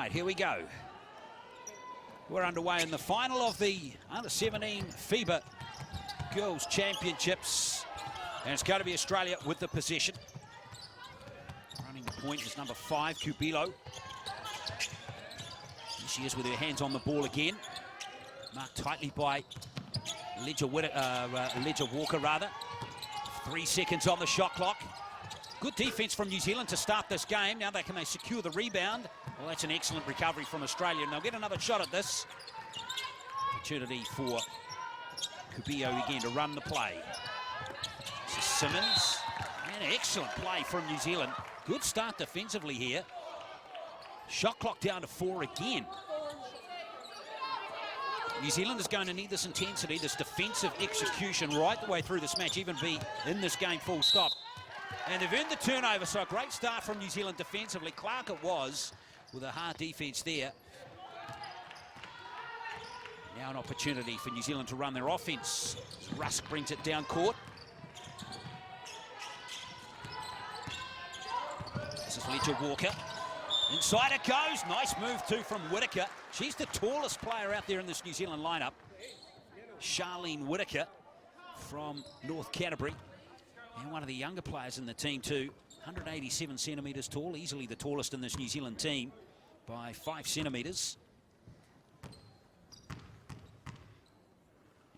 right, here we go. We're underway in the final of the Under-17 FIBA Girls Championships. And it's going to be Australia with the possession. Running the point is number 5, Kubilo. Here she is with her hands on the ball again. Marked tightly by Ledger Walker, rather. 3 seconds on the shot clock. Good defence from New Zealand to start this game. Now can they secure the rebound? Well, that's an excellent recovery from Australia. And they'll get another shot at this. Opportunity for Kubio again to run the play. This is Simmons. And an excellent play from New Zealand. Good start defensively here. Shot clock down to 4 again. New Zealand is going to need this intensity, this defensive execution right the way through this match, even be in this game full stop. And they've earned the turnover, so a great start from New Zealand defensively. Clarke it was, with a hard defence there. Now an opportunity for New Zealand to run their offence. Rusk brings it down court. This is Ledger Walker. Inside it goes. Nice move too from Whitaker. She's the tallest player out there in this New Zealand lineup. Charlene Whitaker from North Canterbury. And one of the younger players in the team too. 187 centimetres tall. Easily the tallest in this New Zealand team by 5 centimetres.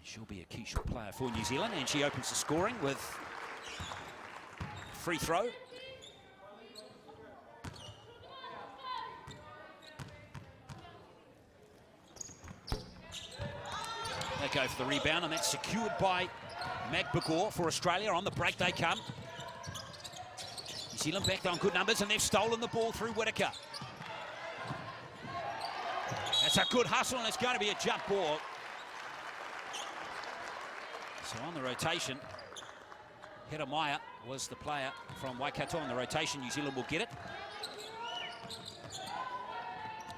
She'll be a key shot player for New Zealand. And she opens the scoring with free throw. They go for the rebound, and that's secured by Magbagor for Australia. On the break they come. New Zealand back on good numbers, and they've stolen the ball through Whitaker. That's a good hustle, and it's going to be a jump ball. So on the rotation, Hedemaya was the player from Waikato on the rotation. New Zealand will get it.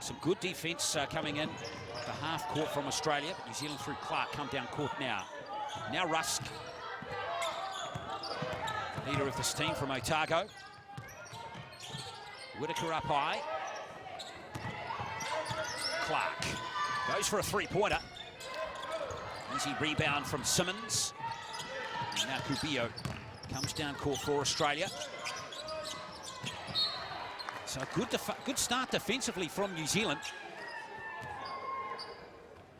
Some good defence coming in the half court from Australia. But New Zealand through Clarke come down court now. Now Rusk, leader of this team from Otago. Whitaker up high. Clarke goes for a three-pointer. Easy rebound from Simmons. And now Kubio comes down court for Australia. So a good start defensively from New Zealand.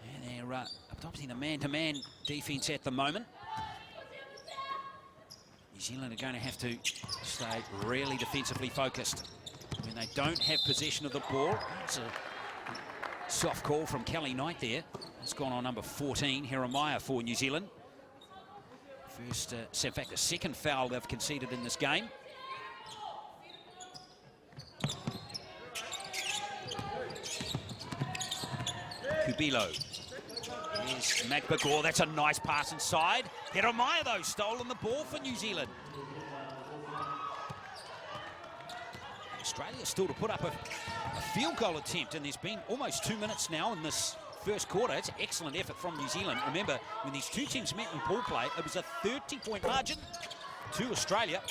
And they're adopting a man-to-man defence at the moment. New Zealand are going to have to stay really defensively focused when they don't have possession of the ball. It's a soft call from Kelly Knight there. It's gone on number 14, Hedemaya for New Zealand. First, in fact, the second foul they've conceded in this game. Kubilo. Here's Magbagor. That's a nice pass inside. Hedemaya, though, stolen the ball for New Zealand. Australia still to put up a field goal attempt, and there's been almost 2 minutes now in this first quarter. It's an excellent effort from New Zealand. Remember, when these two teams met in ball play, it was a 30-point margin to Australia.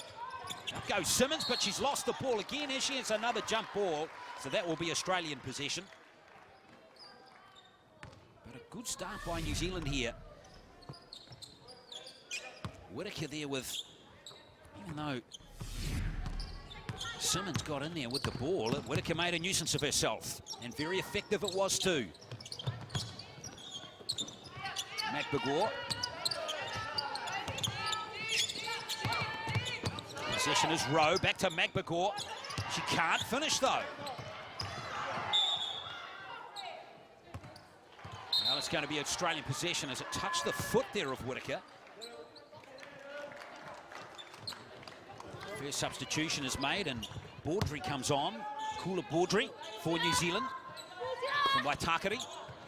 Up goes Simmons, but she's lost the ball again. Here she is, another jump ball. So that will be Australian possession. But a good start by New Zealand here. Whitaker there with, even though Simmons got in there with the ball, Whitaker made a nuisance of herself. And very effective it was too. Magbagor. Possession is Rowe, back to Magbagor. She can't finish though. Now it's going to be Australian possession as it touched the foot there of Whitaker. First substitution is made and Baudry comes on. Kula Baudry for New Zealand from Waitakere.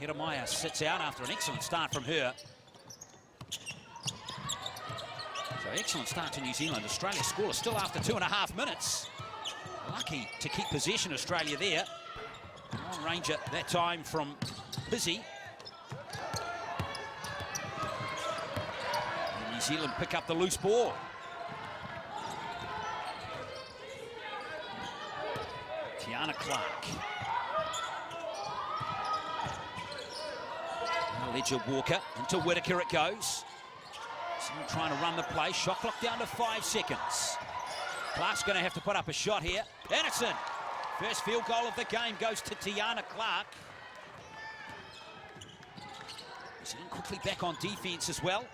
Hedemaya sits out after an excellent start from her. So excellent start to New Zealand. Australia scoreless still after 2.5 minutes. Lucky to keep possession, Australia there. Long ranger that time from Busy. And New Zealand pick up the loose ball. Tiarna Clarke. Now Ledger Walker, into Whitaker it goes. Still trying to run the play, shot clock down to 5 seconds. Clarke's going to have to put up a shot here. Anderson, first field goal of the game goes to Tiarna Clarke. He's quickly back on defense as well.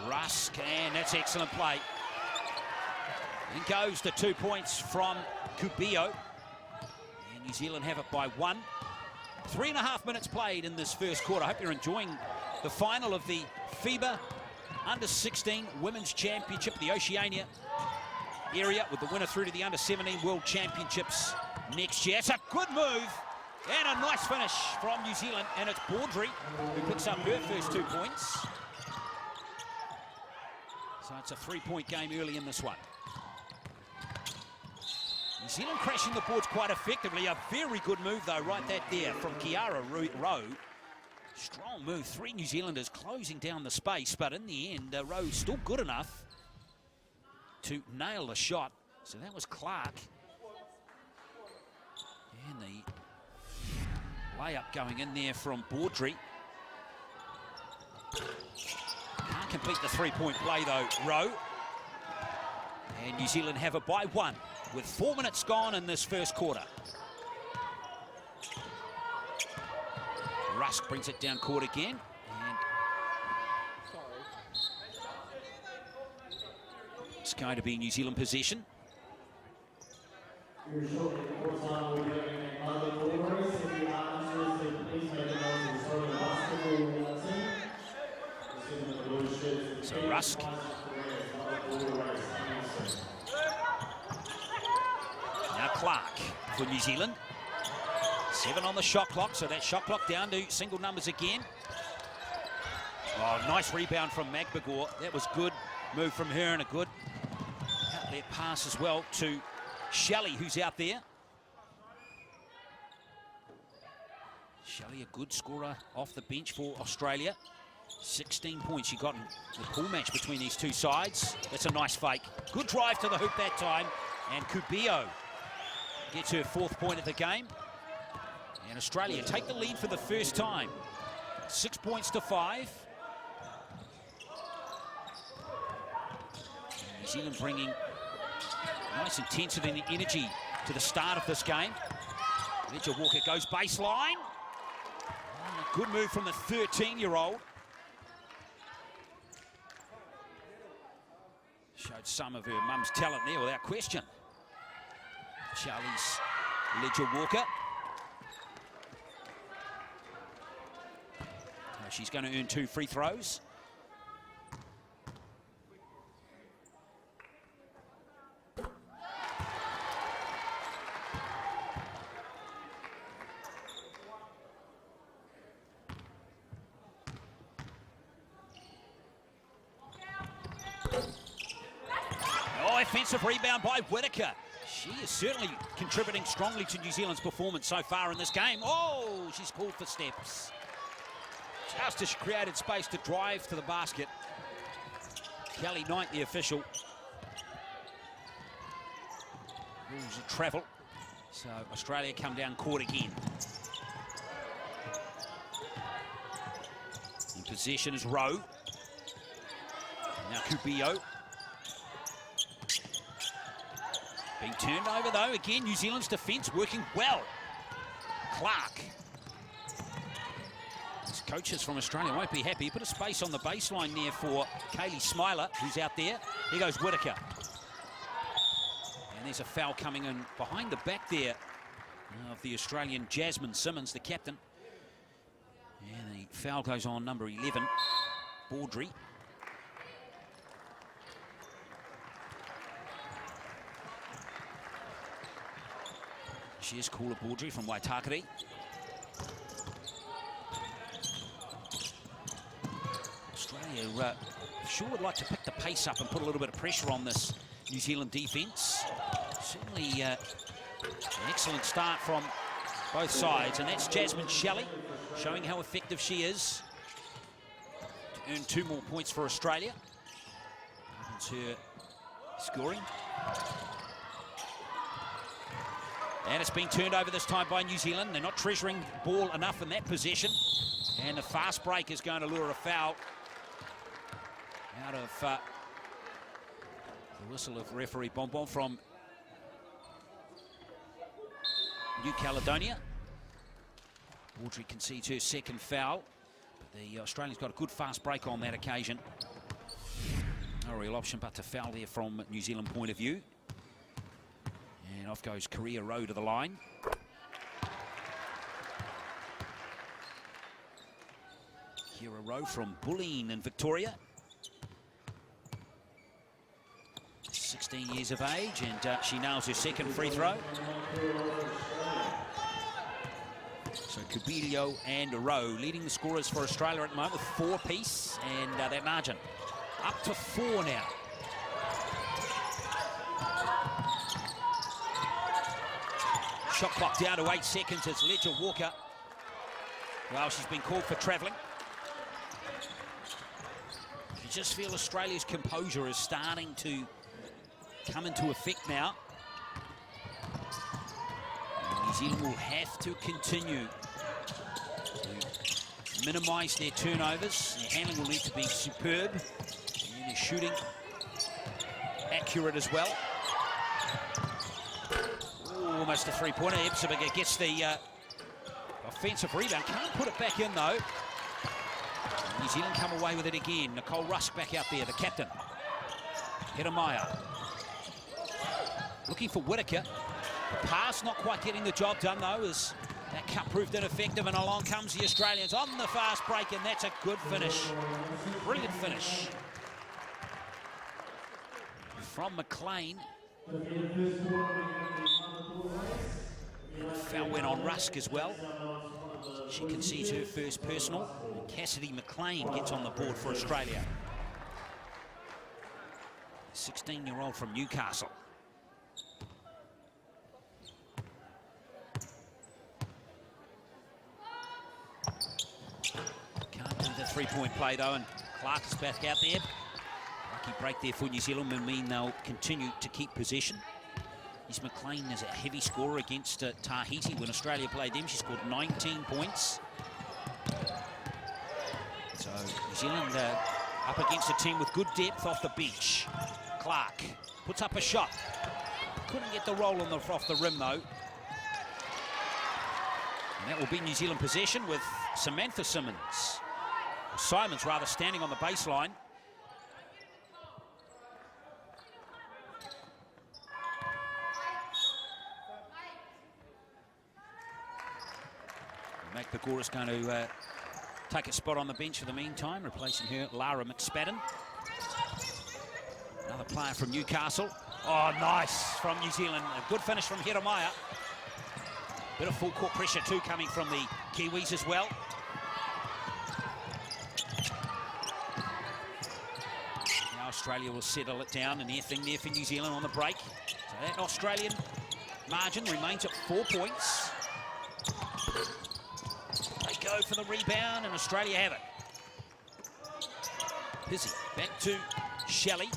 Rusk, and that's excellent play. And goes to 2 points from Kubio. And New Zealand have it by 1. 3.5 minutes played in this first quarter. I hope you're enjoying the final of the Fiba Under-16 Women's Championship, the Oceania area, with the winner through to the Under-17 World Championships next year. It's a good move and a nice finish from New Zealand, and it's Baudry who picks up her first 2 points. So it's a 3-point game early in this one. New Zealand crashing the boards quite effectively. A very good move, though, right there from Kiara Rowe. Strong move. 3 New Zealanders closing down the space, but in the end, Rowe still good enough to nail the shot. So that was Clarke. And the layup going in there from Baudry. Can't complete the 3-point play, though, Rowe. And New Zealand have it by 1. With 4 minutes gone in this first quarter. Rusk brings it down court again. And it's going to be New Zealand possession. So Rusk. Now Clarke for New Zealand. 7 on the shot clock, so that shot clock down to single numbers again. Oh, nice rebound from Magbagor. That was good move from her, and a good outlet pass as well to Shelley, who's out there. Shelley, a good scorer off the bench for Australia. 16 points she got in the pool match between these two sides. That's a nice fake. Good drive to the hoop that time, and Kubio gets her 4th point of the game. And Australia take the lead for the first time. 6 points to 5. New Zealand bringing nice intensity and energy to the start of this game. Ledger Walker goes baseline. And a good move from the 13-year-old. Showed some of her mum's talent there without question. Charlie's Ledger Walker. She's going to earn 2 free throws. Oh, offensive rebound by Whitaker. She is certainly contributing strongly to New Zealand's performance so far in this game. Oh, she's called for steps. Just as she created space to drive to the basket. Kelly Knight, the official. Rules of travel. So Australia come down court again. In possession is Rowe. Now Kubio. Being turned over though. Again, New Zealand's defence working well. Clarke. Coaches from Australia won't be happy. Put a space on the baseline there for Kaylee Smiler, who's out there. Here goes Whitaker. And there's a foul coming in behind the back there of the Australian Jasmine Simmons, the captain. And the foul goes on number 11, Baudry. She is Caller Baudry from Waitakere. Australia sure would like to pick the pace up and put a little bit of pressure on this New Zealand defence. Certainly an excellent start from both sides, and that's Jasmine Shelley showing how effective she is to earn 2 more points for Australia. Opens her scoring. And it's been turned over this time by New Zealand. They're not treasuring ball enough in that possession. And the fast break is going to lure a foul out of the whistle of referee Bonbon from New Caledonia. Audrey concedes her second foul. The Australians got a good fast break on that occasion. No real option but to foul there from New Zealand point of view. And off goes Korea Rowe to the line. Kira Rowe from Bulleen in Victoria. 16 years of age, and she nails her second free throw. So Cubillo and Rowe leading the scorers for Australia at the moment with 4 apiece, and that margin up to 4 now. Shot clock down to 8 seconds as Ledger Walker. Well, she's been called for travelling. You just feel Australia's composure is starting to come into effect now. And New Zealand will have to continue to minimise their turnovers. Their handling will need to be superb, and their shooting accurate as well. Almost a three-pointer. Ebsberger gets the offensive rebound. Can't put it back in, though. New Zealand come away with it again. Nicole Rusk back out there, the captain. Hedemaya. Looking for Whitaker. The pass not quite getting the job done, though, as that cut proved ineffective, and along comes the Australians on the fast break, and that's a good finish. Brilliant finish. From McLean. And the foul went on Rusk as well. She concedes her first personal. And Cassidy McLean gets on the board for Australia. 16-year-old from Newcastle. Can't do the three-point play, though, and Clarke is back out there. Lucky break there for New Zealand will mean they'll continue to keep possession. Miss McLean is a heavy scorer against Tahiti. When Australia played them, she scored 19 points. So New Zealand up against a team with good depth off the bench. Clarke puts up a shot. Couldn't get the roll on off the rim, though. And that will be New Zealand possession with Samantha Simons. Simons, rather, standing on the baseline. Pagora is going to take a spot on the bench for the meantime, replacing her, Lara McSpadden. Another player from Newcastle. Oh, nice from New Zealand. A good finish from Hedemaya. Bit of full court pressure too coming from the Kiwis as well. Now Australia will settle it down, and anything there for New Zealand on the break. So that Australian margin remains at 4 points. Go for the rebound, and Australia have it. Pizzi back to Shelley.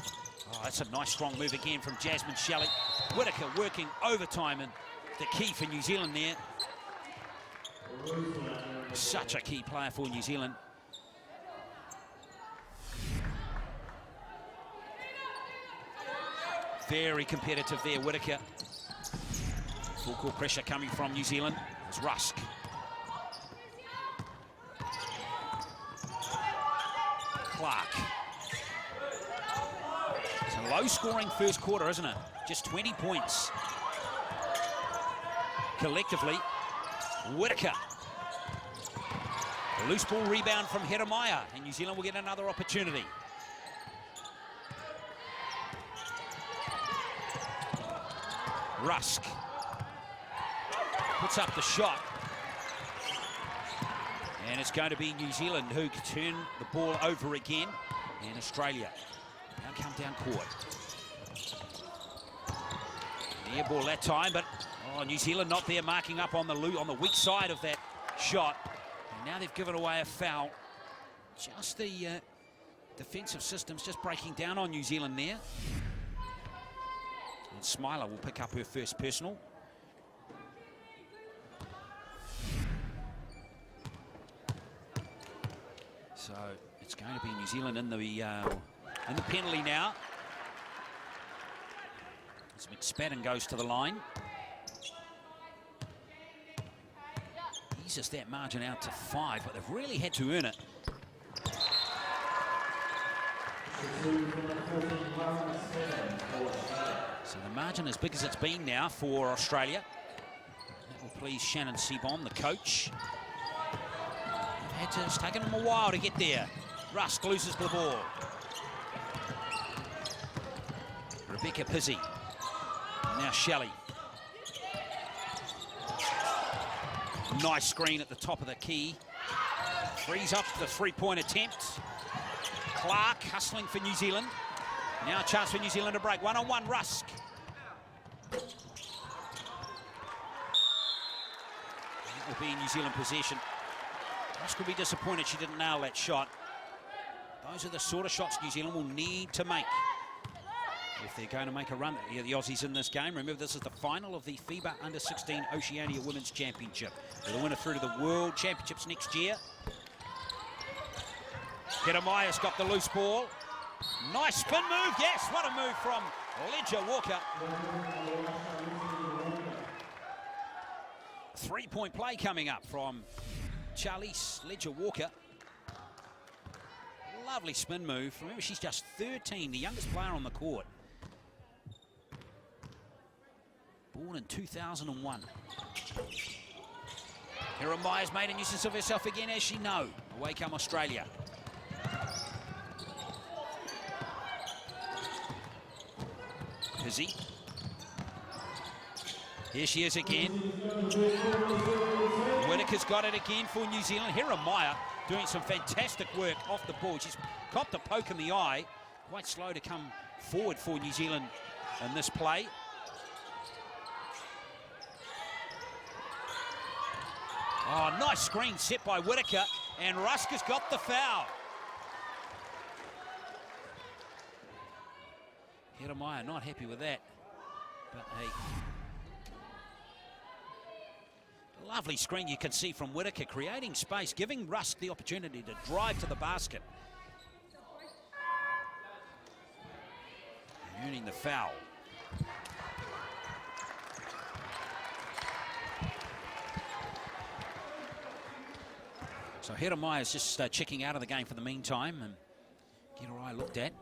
Oh, that's a nice strong move again from Jasmine Shelley. Whitaker working overtime, and the key for New Zealand there. Such a key player for New Zealand. Very competitive there, Whitaker. Full court pressure coming from New Zealand. It's Rusk. Clarke. It's a low-scoring first quarter, isn't it? Just 20 points. Collectively, Whitaker. A loose ball rebound from Hedemaya, and New Zealand will get another opportunity. Rusk puts up the shot. And it's going to be New Zealand who turn the ball over again. And Australia now come down court. Air ball that time, but New Zealand not there marking up on the weak side of that shot. And now they've given away a foul. Just the defensive systems just breaking down on New Zealand there. And Smiler will pick up her first personal. So it's going to be New Zealand in the penalty now. As McSpadden goes to the line. Eases that margin out to 5, but they've really had to earn it. So the margin as big as it's been now for Australia. That will please Shannon Seabon, the coach. It's taken them a while to get there. Rusk loses the ball. Rebecca Pizzi. Now Shelley. Nice screen at the top of the key. Frees up the three-point attempt. Clarke hustling for New Zealand. Now a chance for New Zealand to break. One-on-one, Rusk. That will be New Zealand possession. Rusk will be disappointed she didn't nail that shot. Those are the sort of shots New Zealand will need to make if they're going to make a run. Yeah, the Aussies in this game. Remember, this is the final of the FIBA Under-16 Oceania Women's Championship. They're the winner through to the World Championships next year. Jeremiah's got the loose ball. Nice spin move. Yes, what a move from Ledger Walker. Three-point play coming up from Charlize Ledger Walker. Lovely spin move. Remember, she's just 13, the youngest player on the court. Born in 2001. Jeremiah's made a nuisance of herself again, as she know. Away come Australia. Pizzi. Here she is again. Whitaker's got it again for New Zealand. Jeremiah doing some fantastic work off the ball. She's copped a poke in the eye. Quite slow to come forward for New Zealand in this play. Oh, nice screen set by Whitaker, and Rusk has got the foul. Jeremiah not happy with that, but hey. Lovely screen you can see from Whitaker, creating space, giving Rusk the opportunity to drive to the basket. Earning the foul. So Jeremiah is just checking out of the game for the meantime and get her eye looked at.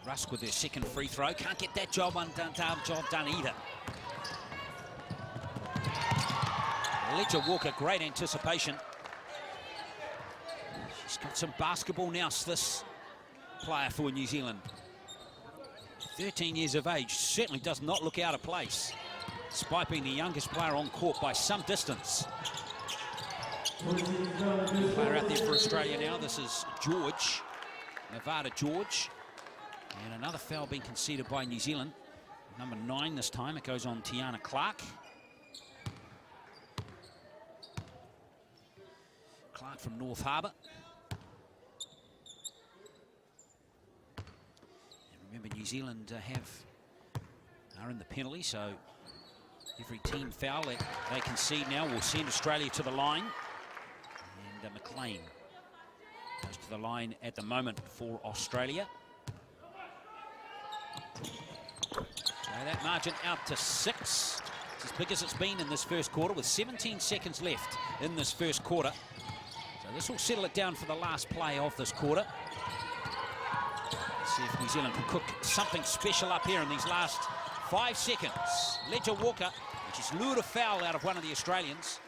Rusk with their second free throw. Can't get that job done either. Ledger Walker, great anticipation. She's got some basketball now, this player for New Zealand. 13 years of age, certainly does not look out of place, despite being the youngest player on court by some distance. Player out there for Australia now, this is George, Nevada George. And another foul being conceded by New Zealand. Number 9 this time, it goes on Tiarna Clarke. Clarke from North Harbour. And remember, New Zealand are in the penalty, so every team foul that they concede now will send Australia to the line. And McLean goes to the line at the moment for Australia. So that margin out to 6. It's as big as it's been in this first quarter, with 17 seconds left in this first quarter. So this will settle it down for the last play of this quarter. Let's see if New Zealand can cook something special up here in these last 5 seconds. Ledger Walker, which has lured a foul out of one of the Australians.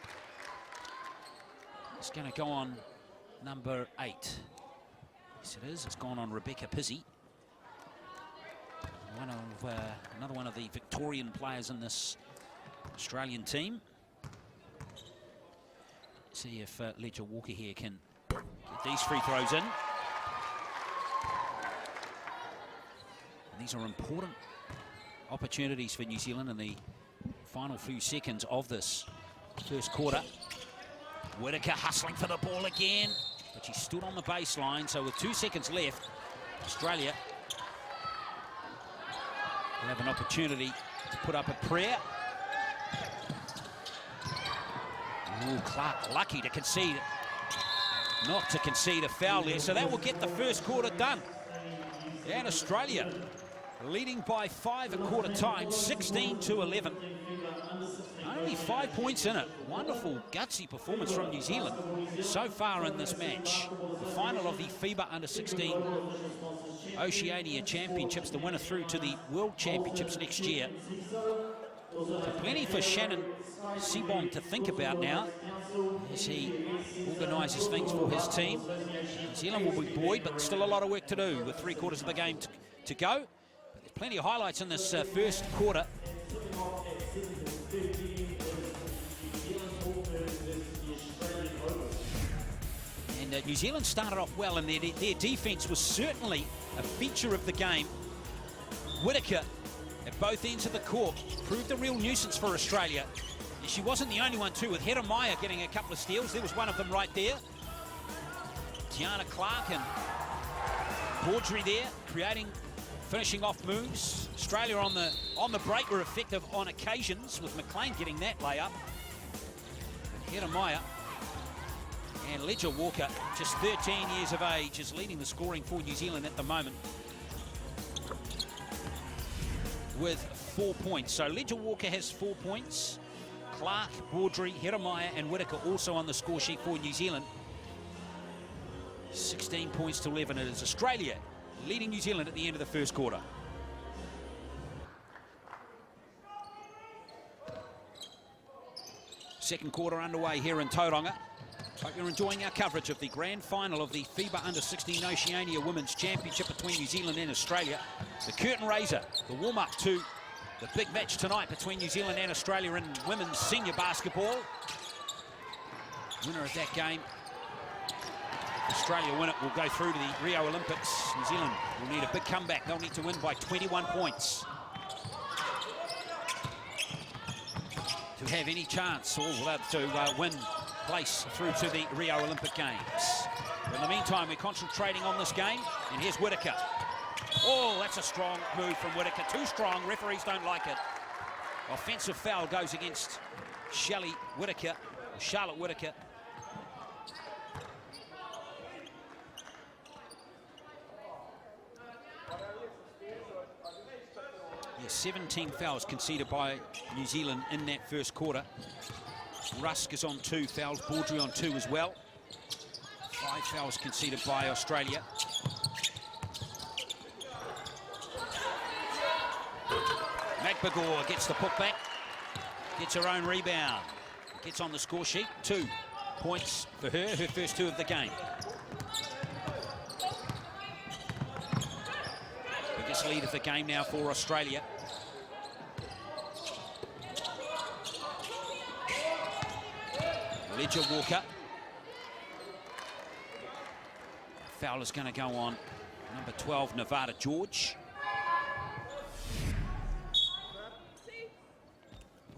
It's going to go on number 8. Yes, it is. It's gone on Rebecca Pizzi. Another one of the Victorian players in this Australian team. Let's see if Ledger Walker here can get these free throws in. And these are important opportunities for New Zealand in the final few seconds of this first quarter. Whitaker hustling for the ball again, but she stood on the baseline, so with 2 seconds left, Australia We'll have an opportunity to put up a prayer. Ooh, Clarke lucky to concede, not to concede a foul there, so that will get the first quarter done. And Australia leading by 5 at quarter time, 16-11. Only 5 points in it. Wonderful, gutsy performance from New Zealand so far in this match. The final of the Fiba Under-16 Oceania Championships, the winner through to the World Championships next year. So plenty for Shannon Seabom to think about now as he organises things for his team. New Zealand will be buoyed, but still a lot of work to do with 3/4 of the game to go. But there's plenty of highlights in this first quarter. And New Zealand started off well, and their defence was certainly a feature of the game. Whittaker at both ends of the court proved a real nuisance for Australia. And she wasn't the only one too, with Hedemeier getting a couple of steals. There was one of them right there. Tiarna, Clarke and Baudry there, finishing off moves. Australia on the break were effective on occasions, with McLean getting that layup. But Hedemeier and Ledger Walker, just 13 years of age, is leading the scoring for New Zealand at the moment with 4 points. So Ledger Walker has 4 points. Clarke, Baudry, Hedemeier and Whittaker also on the score sheet for New Zealand. 16 points to 11. It is Australia leading New Zealand at the end of the first quarter. Second quarter underway here in Tauranga. Hope you're enjoying our coverage of the grand final of the FIBA Under-16 Oceania Women's Championship between New Zealand and Australia. The curtain raiser, the warm-up to the big match tonight between New Zealand and Australia in women's senior basketball. Winner of that game, Australia win it, will go through to the Rio Olympics. New Zealand will need a big comeback. They'll need to win by 21 points to have any chance, or to win place through to the Rio Olympic Games. But in the meantime, we're concentrating on this game, and here's Whittaker. Oh, that's a strong move from Whittaker. Too strong, referees don't like it. Offensive foul goes against Charlotte Whittaker. Yeah, 17 fouls conceded by New Zealand in that first quarter. Rusk is on 2 fouls, Baudry on 2 as well. 5 fouls conceded by Australia. McBagor gets the putback, gets her own rebound, gets on the score sheet. 2 points for her first 2 of the game. Biggest lead of the game now for Australia. Ledger Walker. Foul is going to go on number 12, Nevada George.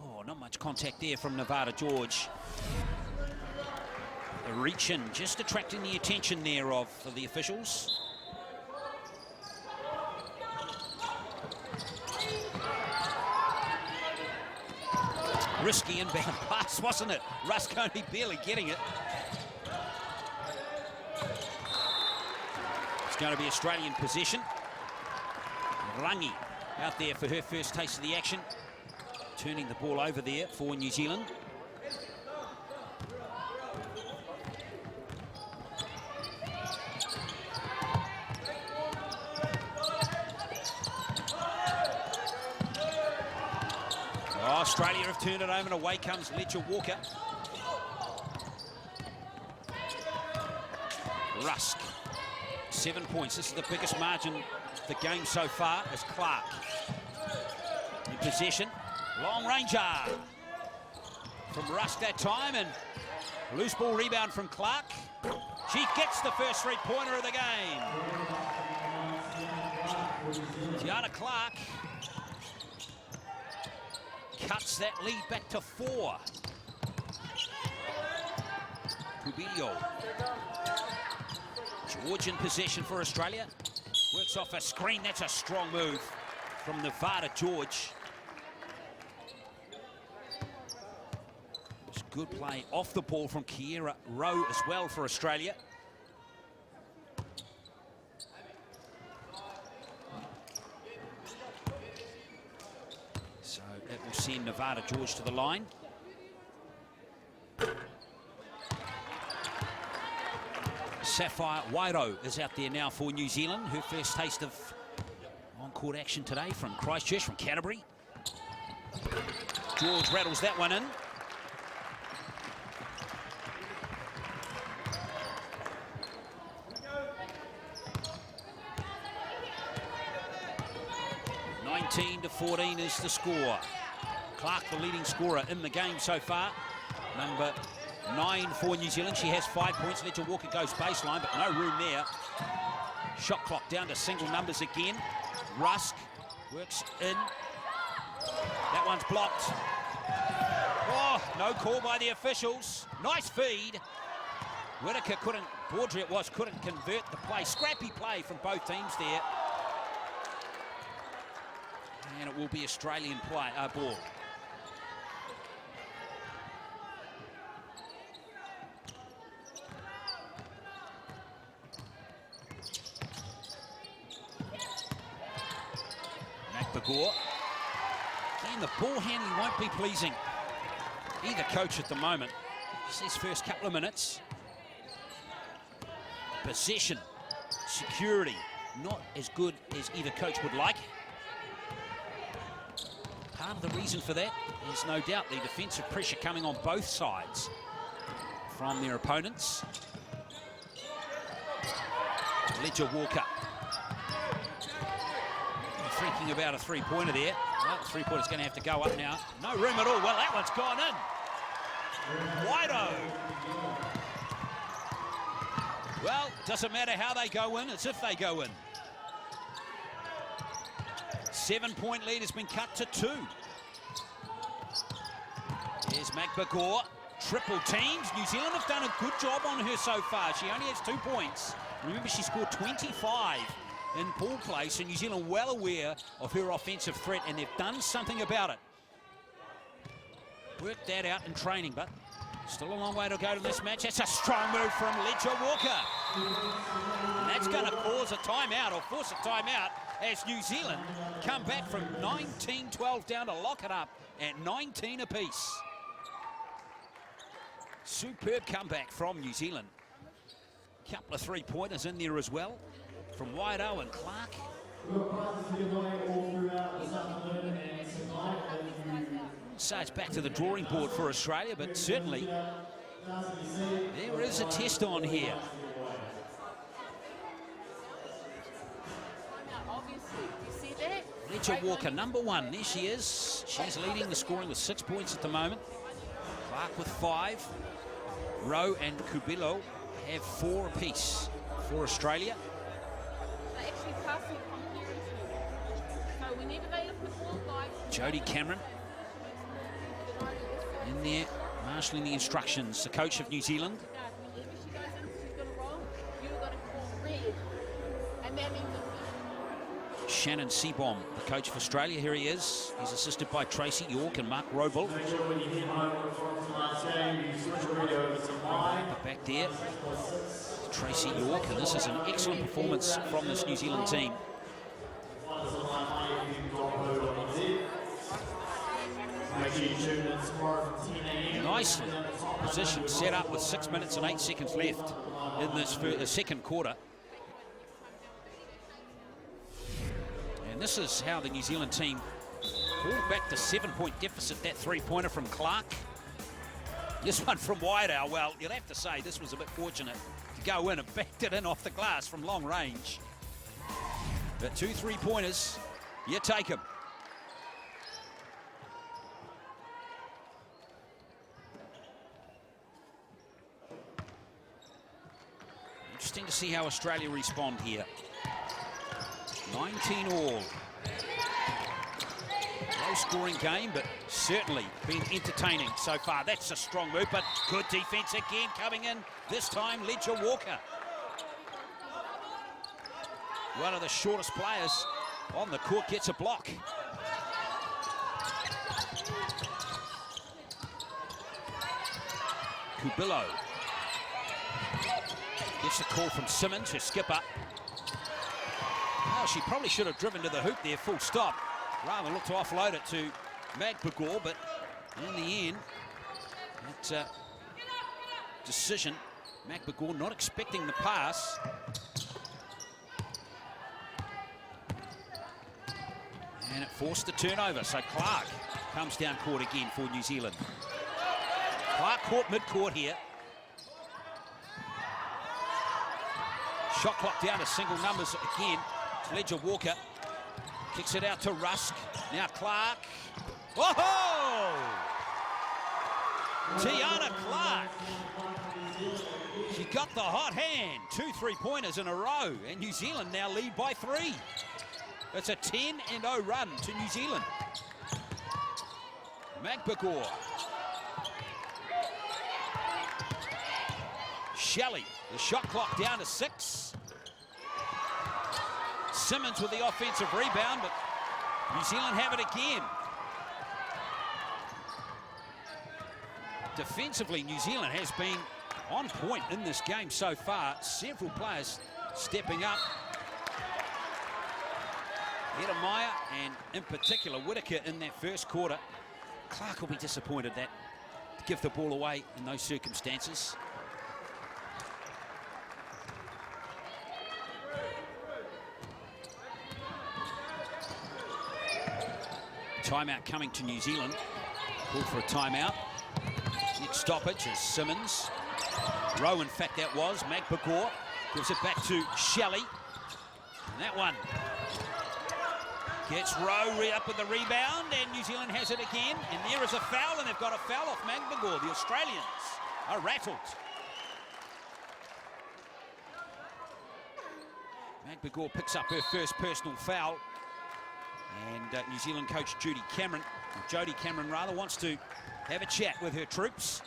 Oh, not much contact there from Nevada George. The reach in, just attracting the attention there of the officials. Risky inbound pass, wasn't it? Rusk only barely getting it. It's going to be Australian possession. Rangi out there for her first taste of the action. Turning the ball over there for New Zealand. Australia have turned it over, and away comes Ledger Walker. Rusk, 7 points. This is the biggest margin of the game so far as Clarke in possession. Long ranger from Rusk that time, and loose ball rebound from Clarke. She gets the first 3-pointer of the game. Tiarna Clarke cuts that lead back to 4. Cubillo. George in possession for Australia. Works off a screen. That's a strong move from Nevada George. It's good play off the ball from Kiera Rowe as well for Australia. So that will send Nevada George to the line. Sapphire Wairo is out there now for New Zealand. Her first taste of on-court action today from Christchurch, from Canterbury. George rattles that one in. (19-14) is the score. Clarke, the leading scorer in the game so far. Number 9 for New Zealand. She has 5 points. Ledger Walker goes baseline, but no room there. Shot clock down to single numbers again. Rusk works in. That one's blocked. Oh, no call by the officials. Nice feed. Whitaker couldn't, Baudry it was, couldn't convert the play. Scrappy play from both teams there. And it will be Australian play, ball. McBagor. Again, the ball handling won't be pleasing either coach at the moment. Just these first couple of minutes. Possession, security, not as good as either coach would like. Part of the reason for that is no doubt the defensive pressure coming on both sides from their opponents. Ledger Walker. Thinking about a three-pointer there. Well, the three-pointer's going to have to go up now. No room at all. Well, that one's gone in. Wido. Well, doesn't matter how they go in, it's if they go in. 7-point lead has been cut to 2. There's McBagor. Triple teams. New Zealand have done a good job on her so far. She only has 2 points. Remember, she scored 25 in ball play, so New Zealand well aware of her offensive threat, and they've done something about it. Worked that out in training, but still a long way to go to this match. That's a strong move from Ledger Walker. And that's going to cause a timeout, or force a timeout, as New Zealand come back from 19-12 down to lock it up at 19 apiece. Superb comeback from New Zealand. Couple of three-pointers in there as well from Wido and Clarke. So it's back to the drawing board for Australia, but certainly there is a test on here. Ledger Walker, number 1. There she is. She's leading the scoring with 6 points at the moment. Clarke with 5. Rowe and Kubilo have 4 apiece for Australia. Jodie Cameron in there, marshalling the instructions. The coach of New Zealand. Shannon Seabohm, the coach of Australia. Here he is. He's assisted by Tracy York and Mark Roble. Back there, Tracy York, and this is an excellent performance from this New Zealand team. Nicely position set up with 6 minutes and 8 seconds left in this second quarter. And this is how the New Zealand team pulled back the 7-point deficit. That three-pointer from Clarke. This one from Wido, well, you'll have to say this was a bit fortunate to go in and backed it in off the glass from long range. But 2 three-pointers, you take them. Interesting to see how Australia respond here. 19 all. Low-scoring game, but certainly been entertaining so far. That's a strong move, but good defense again coming in. This time, Ledger Walker. One of the shortest players on the court gets a block. Cubillo gets the call from Simmons, her skipper. Oh, she probably should have driven to the hoop there, full stop, rather than look to offload it to Magbagor, but in the end, that decision, Magbagor not expecting the pass. And it forced the turnover, so Clarke comes down court again for New Zealand. Clarke caught mid-court here. Shot clock down to single numbers again. Ledger Walker kicks it out to Rusk. Now Clarke. Whoa! Tiarna Clarke. She got the hot hand. 2 3-pointers in a row, and New Zealand now lead by 3. It's a 10-0 run to New Zealand. Magbagor. Shelley, the shot clock down to 6. Simmons with the offensive rebound, but New Zealand have it again. Defensively, New Zealand has been on point in this game so far. Several players stepping up. Meyer and, in particular, Whitaker in that first quarter. Clarke will be disappointed that to give the ball away in those circumstances. Timeout coming to New Zealand. Called for a timeout. Next stoppage is Simmons. Rowe, in fact, that was. Magbagor gives it back to Shelley. And that one gets Rowe up with the rebound, and New Zealand has it again. And there is a foul, and they've got a foul off Magbagor. The Australians are rattled. Magbagor picks up her first personal foul. And New Zealand coach Jodie Cameron wants to have a chat with her troops.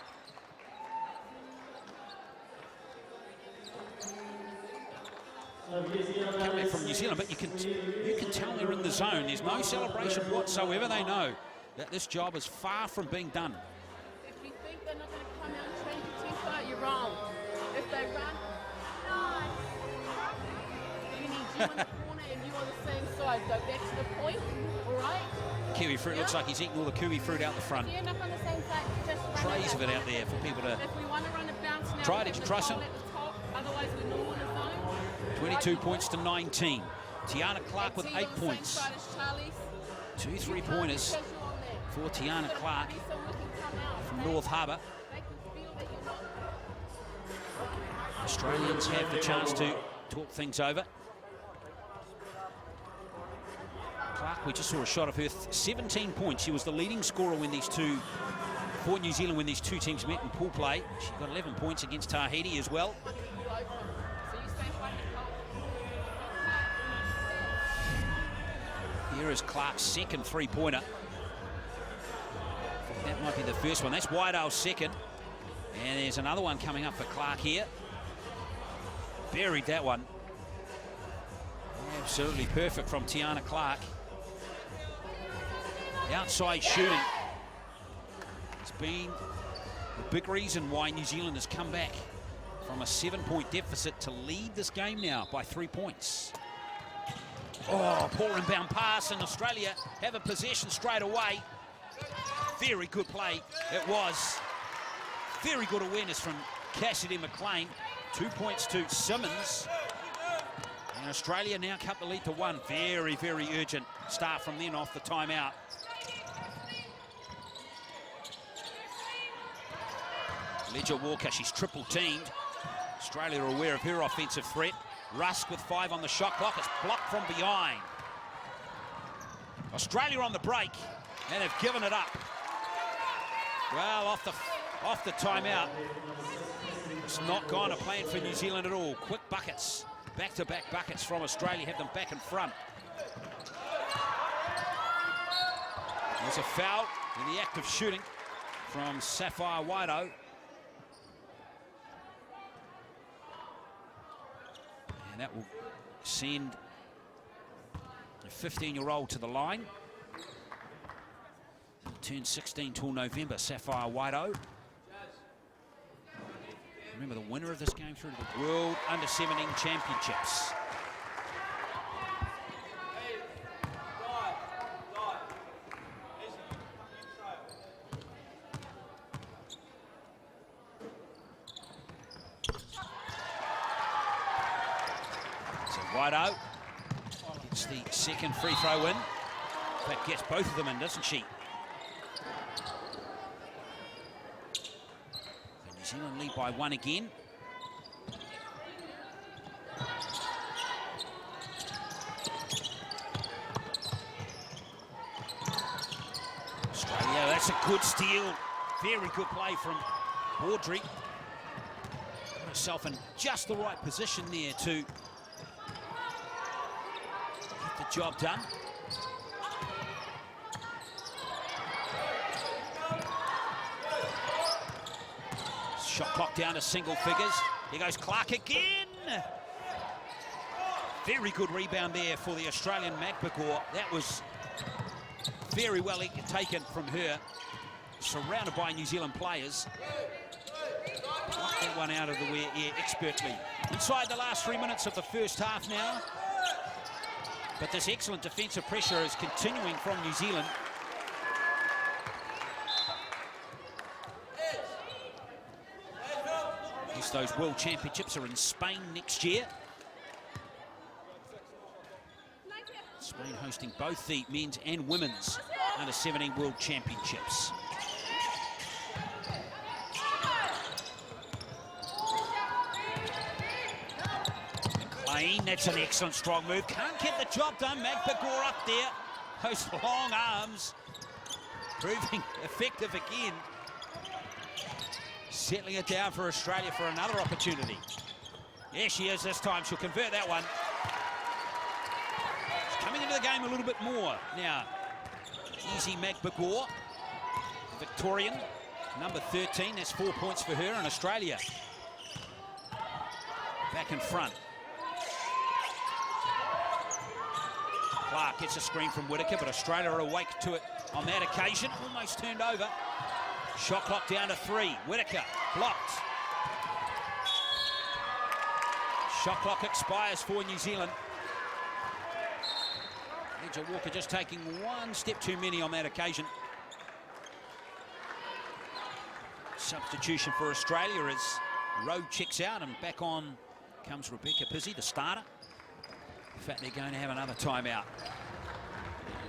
Coming from New Zealand, but you can tell they're in the zone. There's no celebration whatsoever. They know that this job is far from being done. If you think they're not going to come out and change the tempo, you're wrong. If they run, you need you in the corner and you on the same side. Go back to the point, all right? Kiwi fruit looks like he's eating all the kiwi fruit out the front. If you end up on the same side, just run Trays of it out there for people to if we want to run a bounce now, try. Did you try some? Otherwise, we're normal in the zone. 22 points to 19. Tiarna Clarke with 8 points. 2 3-pointers for Tiarna Clarke from North Harbour. Australians have the chance to talk things over. Clarke, we just saw a shot of her, 17 points. She was the leading scorer when for New Zealand when these two teams met in pool play. She got 11 points against Tahiti as well. Here is Clarke's second 3-pointer. That might be the first one. That's Whiteale's second. And there's another one coming up for Clarke here. Buried that one. Absolutely perfect from Tiarna Clarke. Outside shooting. It's been the big reason why New Zealand has come back from a 7-point deficit to lead this game now by 3 points. Oh, poor inbound pass, and Australia have a possession straight away. Very good play it was. Very good awareness from Cassidy McLean. 2 points to Simmons. And Australia now cut the lead to 1. Very, very urgent start from then off the timeout. Ledger Walker, she's triple teamed. Australia are aware of her offensive threat. Rusk with 5 on the shot clock. It's blocked from behind. Australia on the break, and they've given it up. Well, off the timeout. It's not gone to plan for New Zealand at all. Quick buckets, back-to-back buckets from Australia, have them back in front. There's a foul in the act of shooting from Sapphire Wido. And that will send A 15-year-old to the line. Turned 16 till November, Sapphire White-O. Remember the winner of this game through to the World Under-17 Championships. So White-O gets the second free throw in. In fact, gets both of them in, doesn't she? New Zealand lead by 1 again. Australia, that's a good steal. Very good play from Baudry. Got herself in just the right position there to get the job done. Shot clock down to single figures. Here goes Clarke again. Very good rebound there for the Australian Magbagor. That was very well taken from her. Surrounded by New Zealand players. Knocked that one out of the air expertly. Inside the last 3 minutes of the first half now. But this excellent defensive pressure is continuing from New Zealand. Those World Championships are in Spain next year. Spain hosting both the men's and women's Under-17 World Championships. McLean, that's an excellent strong move. Can't get the job done. Magbagor up there. Those long arms proving effective again. Settling it down for Australia for another opportunity. There she is this time. She'll convert that one. She's coming into the game a little bit more now. Easy Magbagor, Victorian, number 13. That's 4 points for her in Australia. Back in front. Clarke gets a screen from Whitaker, but Australia are awake to it on that occasion. Almost turned over. Shot clock down to 3. Whitaker blocked. Shot clock expires for New Zealand. Ledger Walker just taking one step too many on that occasion. Substitution for Australia as Rowe checks out, and back on comes Rebecca Pizzi, the starter. In fact, they're going to have another timeout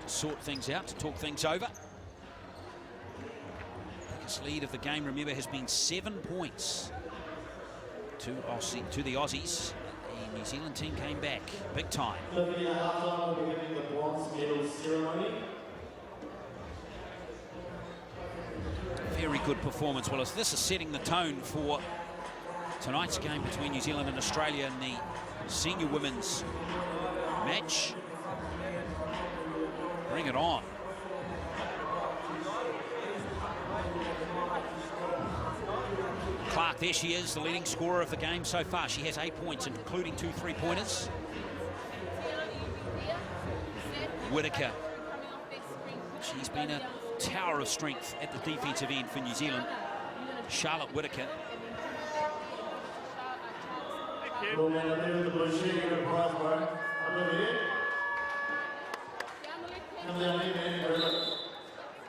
to sort things out, to talk things over. Lead of the game, remember, has been 7 points to the Aussies. The New Zealand team came back big time. Very good performance, Willis. This is setting the tone for tonight's game between New Zealand and Australia in the senior women's match. Bring it on. Clarke, there she is, the leading scorer of the game so far. She has 8 points, including 2 3-pointers. Whitaker. She's been a tower of strength at the defensive end for New Zealand. Charlotte Whitaker.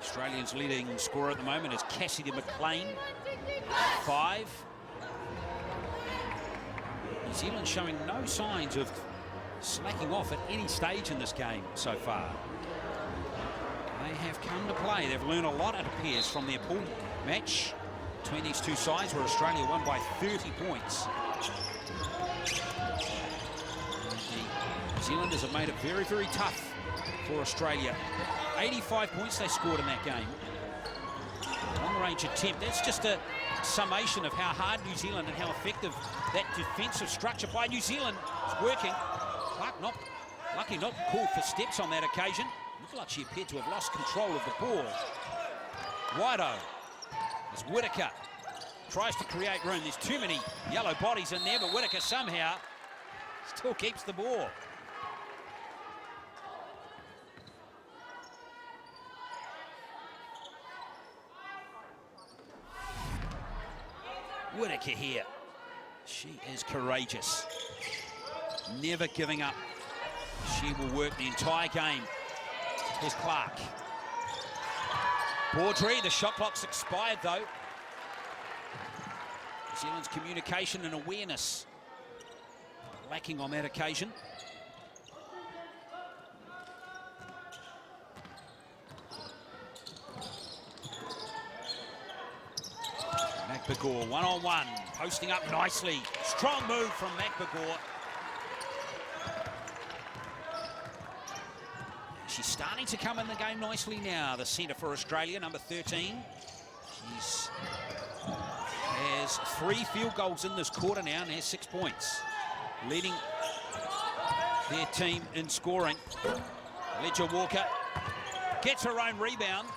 Australians' leading scorer at the moment is Cassidy McLean, 5. New Zealand showing no signs of slacking off at any stage in this game so far. They have come to play. They've learned a lot, it appears, from their pool match between these two sides, where Australia won by 30 points. The New Zealanders have made it very, very tough for Australia. 85 points they scored in that game. Long-range attempt. That's just a summation of how hard New Zealand and how effective that defensive structure by New Zealand is working. Clarke lucky not called for steps on that occasion. Looked like she appeared to have lost control of the ball. White-O as Whitaker tries to create room. There's too many yellow bodies in there, but Whitaker somehow still keeps the ball. Whitaker here. She is courageous. Never giving up. She will work the entire game. Here's Clarke. Baudry, the shot clock's expired though. New Zealand's communication and awareness lacking on that occasion. McBagor, one-on-one, posting up nicely. Strong move from McBagor. She's starting to come in the game nicely now, the centre for Australia, number 13. She's has 3 field goals in this quarter now and has 6 points, leading their team in scoring. Ledger Walker gets her own rebound.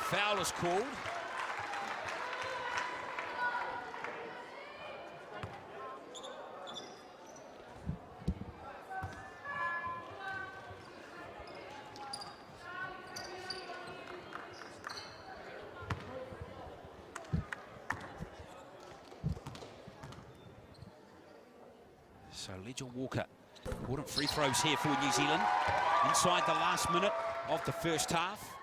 Foul is called. So Ledger Walker, important free throws here for New Zealand inside the last minute of the first half.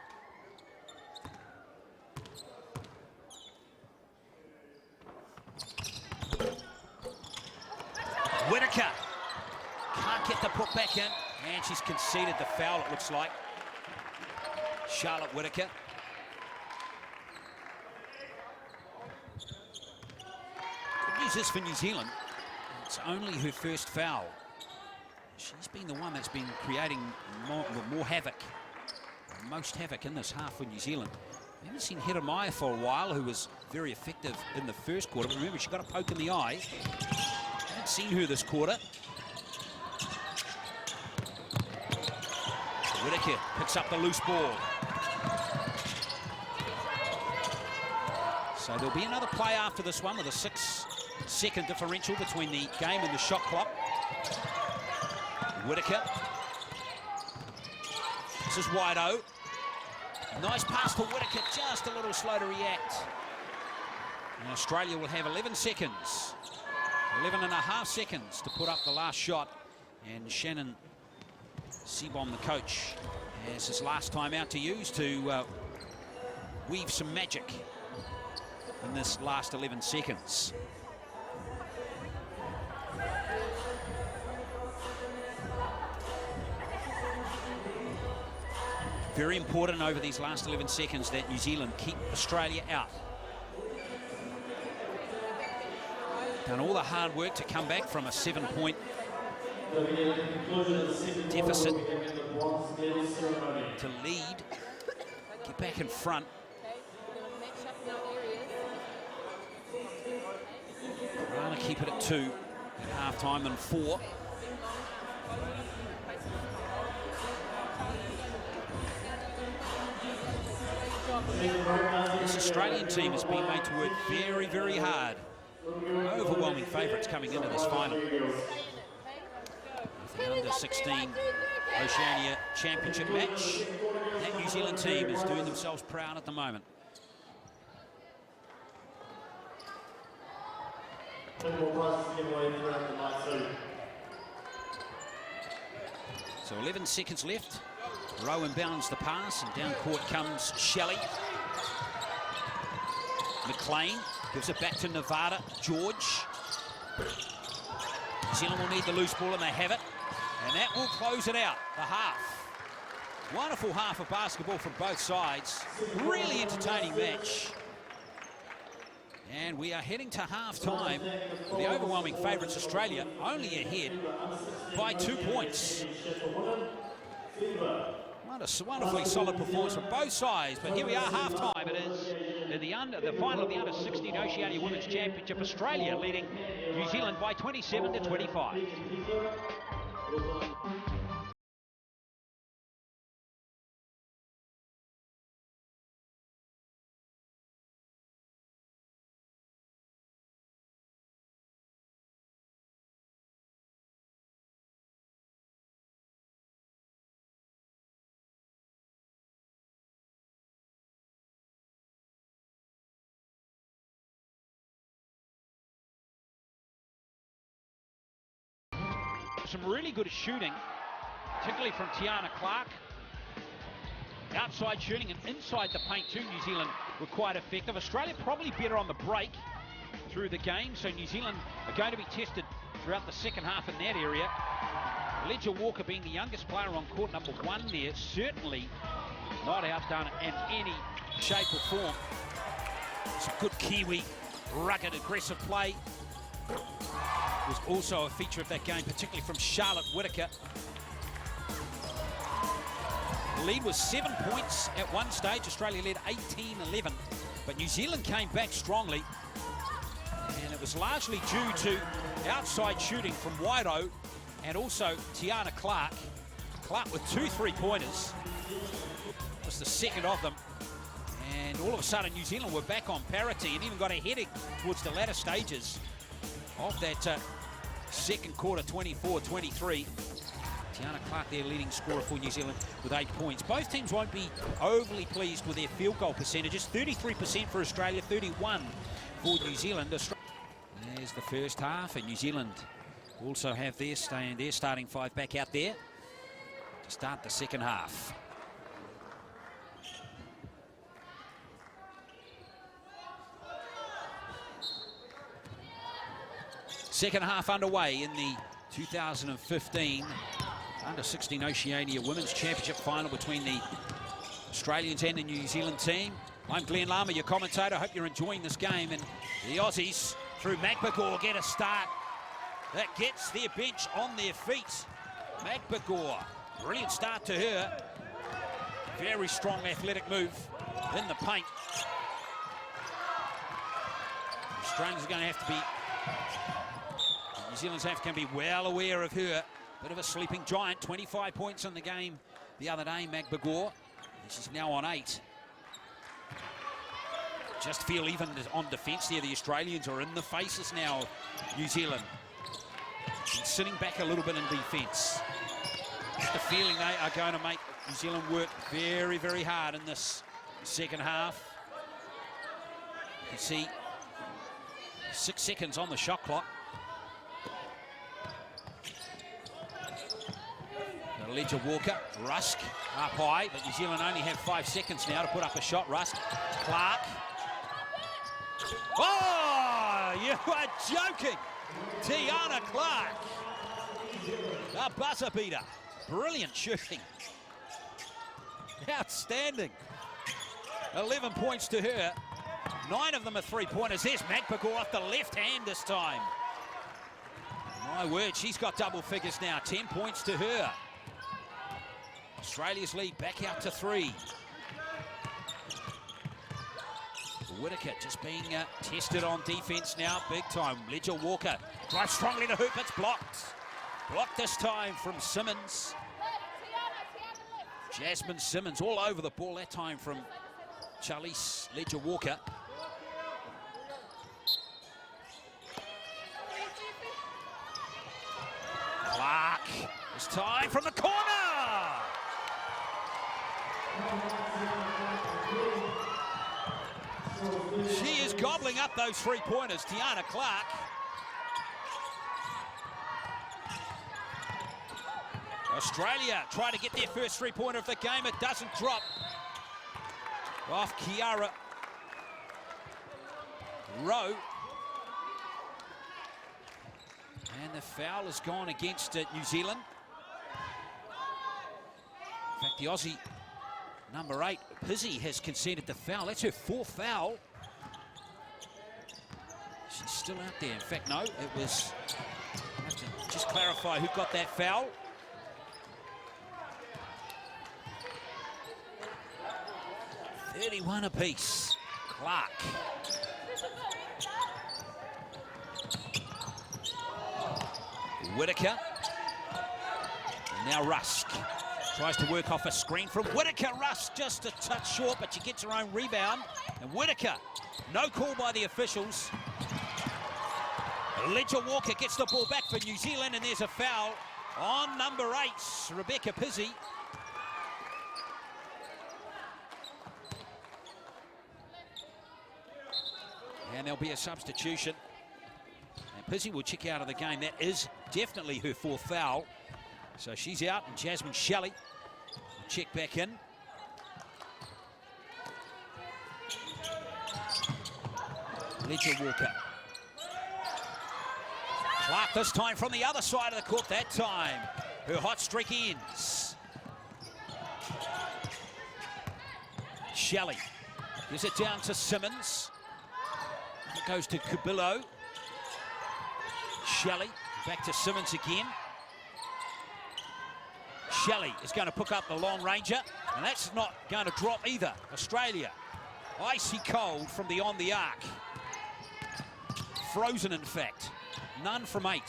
Whitaker can't get the put back in, and she's conceded the foul, it looks like. Charlotte Whitaker. Good news is for New Zealand, it's only her first foul. She's been the one that's been creating more havoc, most havoc in this half for New Zealand. We haven't seen Hedemaya for a while, who was very effective in the first quarter. But remember, she got a poke in the eye. Haven't seen her this quarter. Whitaker picks up the loose ball. So there'll be another play after this one with a 6-second differential between the game and the shot clock. Whitaker. This is Wido. Nice pass to Whitaker, just a little slow to react. And Australia will have 11 seconds. 11 and a half seconds to put up the last shot. And Shannon Seabom, the coach, has his last time out to use to weave some magic in this last 11 seconds. Very important over these last 11 seconds that New Zealand keep Australia out. Done all the hard work to come back from a 7-point deficit to lead, get back in front. I'd rather keep it at 2 at half-time than 4. This Australian team has been made to work very, very hard. Overwhelming favourites coming into this final. The under-16 Oceania Championship match. That New Zealand team is doing themselves proud at the moment. So 11 seconds left. Rowan bounds the pass, and down court comes Shelley. McLean gives it back to Nevada. George. New Zealand will need the loose ball, and they have it. And that will close it out, the half. Wonderful half of basketball from both sides. Really entertaining match. And we are heading to half-time. The overwhelming favourites, Australia, only ahead by 2 points. What a wonderfully solid performance from both sides. But here we are, half-time. It is the final of the under-16 Oceania Women's Championship. Australia leading New Zealand by 27 to 25. Some really good shooting, particularly from Tiarna Clarke. Outside shooting and inside the paint too, New Zealand were quite effective. Australia probably better on the break through the game, so New Zealand are going to be tested throughout the second half in that area. Ledger Walker being the youngest player on court, number 1 there, certainly not outdone in any shape or form. Some good Kiwi, rugged, aggressive play. Was also a feature of that game, particularly from Charlotte Whittaker. The lead was 7 points at one stage. Australia led 18-11, but New Zealand came back strongly. And it was largely due to outside shooting from Wairo and also Tiarna Clarke. Clarke with 2 3-pointers. Was the second of them. And all of a sudden, New Zealand were back on parity and even got ahead towards the latter stages of that second quarter, 24-23. Tiarna Clarke, their leading scorer for New Zealand, with 8 points. Both teams won't be overly pleased with their field goal percentages. 33% for Australia, 31% for New Zealand. There's the first half, and New Zealand also have their starting 5 back out there to start the second half. Second half underway in the 2015 Under-16 Oceania Women's Championship final between the Australians and the New Zealand team. I'm Glenn Lama, your commentator. I hope you're enjoying this game. And the Aussies, through Magbagor, get a start. That gets their bench on their feet. Magbagor, brilliant start to her. Very strong athletic move in the paint. The Australians are going to have to be... New Zealand's going to be well aware of her. Bit of a sleeping giant, 25 points in the game the other day, Magbagor. She's now on 8. Just feel even on defence there, the Australians are in the faces now of New Zealand. And sitting back a little bit in defence. Just the feeling they are going to make New Zealand work very, very hard in this second half. You can see 6 seconds on the shot clock. Ledger Walker, Rusk up high, but New Zealand only have 5 seconds now to put up a shot. Rusk, Clarke. Oh, you are joking. Tiarna Clarke, a buzzer beater. Brilliant shooting. Outstanding. 11 points to her. 9 of them are 3-pointers. There's Magbagor off the left hand this time. My word, she's got double figures now. 10 points to her. Australia's lead back out to 3. Whittaker just being tested on defence now, big time. Ledger Walker drives strongly to hoop, it's blocked. Blocked this time from Simmons. Jasmine Simmons all over the ball that time from Charlize Ledger Walker. Clarke, this time from the corner! She is gobbling up those 3-pointers, Tiarna Clarke. Australia try to get their first 3-pointer of the game. It doesn't drop. Off Kiara Rowe. And the foul has gone against New Zealand. In fact, the Aussie number 8, Pizzi, has conceded the foul. That's her 4th foul. She's still out there. In fact, no, it was... I have to just clarify who got that foul. .31 apiece. Clarke. Whittaker. And now Rusk. Tries to work off a screen from Whittaker. Rusk just a touch short, but she gets her own rebound. And Whittaker, no call by the officials. Ledger Walker gets the ball back for New Zealand, and there's a foul on number 8, Rebecca Pizzi. And there'll be a substitution. And Pizzi will check out of the game. That is definitely her 4th foul. So she's out, and Jasmine Shelley will check back in. Ledger Walker. Clarke this time from the other side of the court that time. Her hot streak ends. Shelley gives it down to Simmons. It goes to Cubillo. Shelley back to Simmons again. Shelley is going to pick up the long ranger, and that's not going to drop either. Australia, icy cold from beyond the arc. Frozen, in fact. None from 8.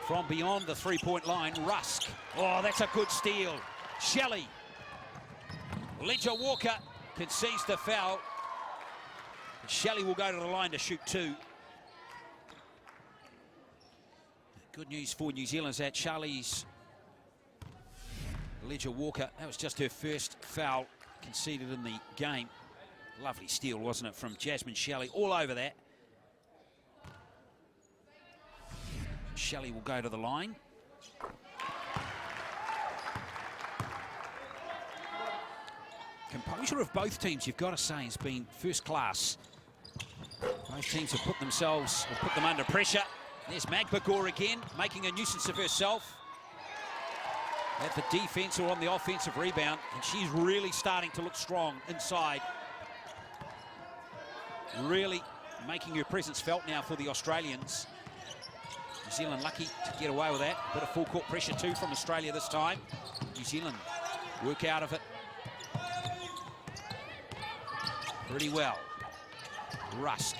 From beyond the 3-point line, Rusk. Oh, that's a good steal. Shelley. Ledger Walker concedes the foul. Shelley will go to the line to shoot 2. Good news for New Zealand is that Charlie's Ledger Walker, that was just her first foul conceded in the game. Lovely steal, wasn't it, from Jasmine Shelley, all over that. Shelley will go to the line. Composure of both teams, you've got to say, has been first class. Both teams have put themselves, or put them under pressure. There's Magbagor again, making a nuisance of herself. At the defense or on the offensive rebound, and she's really starting to look strong inside. Really making her presence felt now for the Australians. New Zealand lucky to get away with that. Bit of full court pressure too from Australia this time. New Zealand work out of it pretty well. Rusk.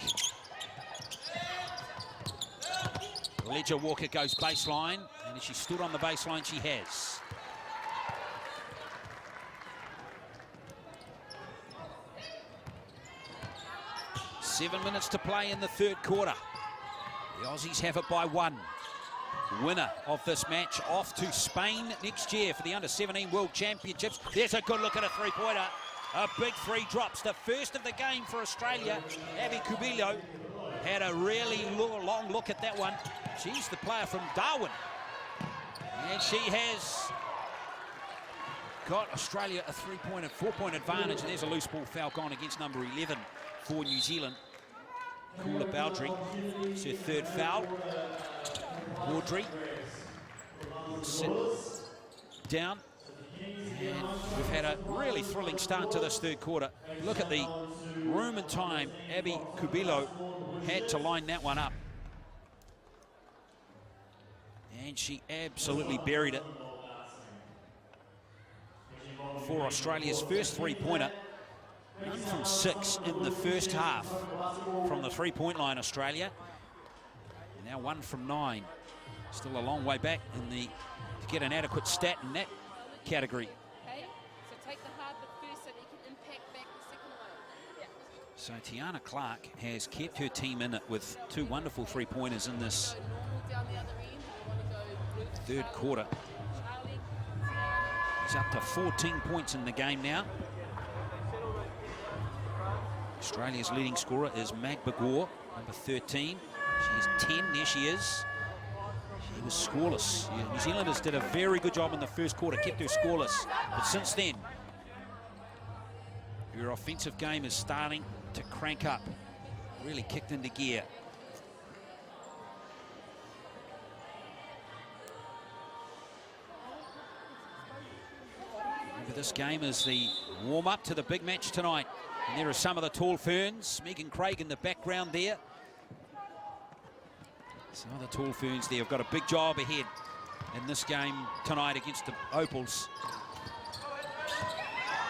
Ledger Walker goes baseline, and as she stood on the baseline, she has. Seven minutes to play in the 3rd quarter. The Aussies have it by 1. Winner of this match off to Spain next year for the Under-17 World Championships. There's a good look at a 3-pointer. A big 3 drops. The first of the game for Australia. Abby Cubillo had a really long look at that one. She's the player from Darwin. And she has got Australia a 4-point advantage. And there's a loose ball foul gone against number 11 for New Zealand. Kula Baldry, it's her 3rd foul. Audrey, sit down. And we've had a really thrilling start to this 3rd quarter. Look at the room and time Abby Cubillo had to line that one up. And she absolutely buried it. For Australia's first 3-pointer. 1 from 6 in the first half from the 3-point line, Australia. And now 1 from 9. Still a long way back in to get an adequate stat in that category. Okay, so take the hard bit first so that you can impact back the second one. Yeah. So Tiarna Clarke has kept her team in it with 2 wonderful 3-pointers in this Down the other end, you want to go 3rd quarter. He's up to 14 points in the game now. Australia's leading scorer is Magbagor, number 13. She has 10, there she is. She was scoreless. Yeah, New Zealanders did a very good job in the 1st quarter, kept her scoreless. But since then, her offensive game is starting to crank up. Really kicked into gear. Remember, this game is the warm-up to the big match tonight. And there are some of the tall ferns. Megan Craig in the background there. Some of the tall ferns there have got a big job ahead in this game tonight against the Opals.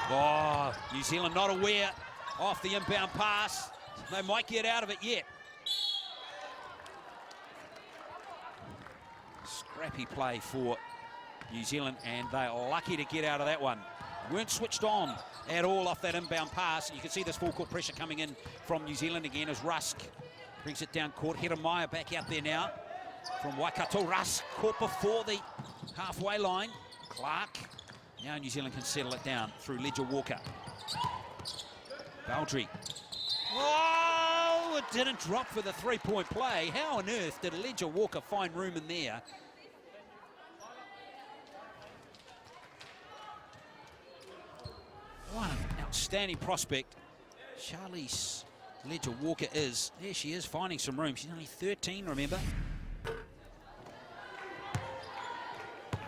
Oh, New Zealand not aware off the inbound pass. They might get out of it yet. Scrappy play for New Zealand, and they're lucky to get out of that one. Weren't switched on at all off that inbound pass. You can see this full court pressure coming in from New Zealand again as Rusk brings it down court. Hedemeier back out there now from Waikato. Rusk caught before the halfway line. Clarke. Now New Zealand can settle it down through Ledger Walker. Baldry. Oh, didn't drop for the three-point play. How on earth did Ledger Walker find room in there? What an outstanding prospect Charlize Ledger Walker is. There she is, finding some room. She's only 13, remember?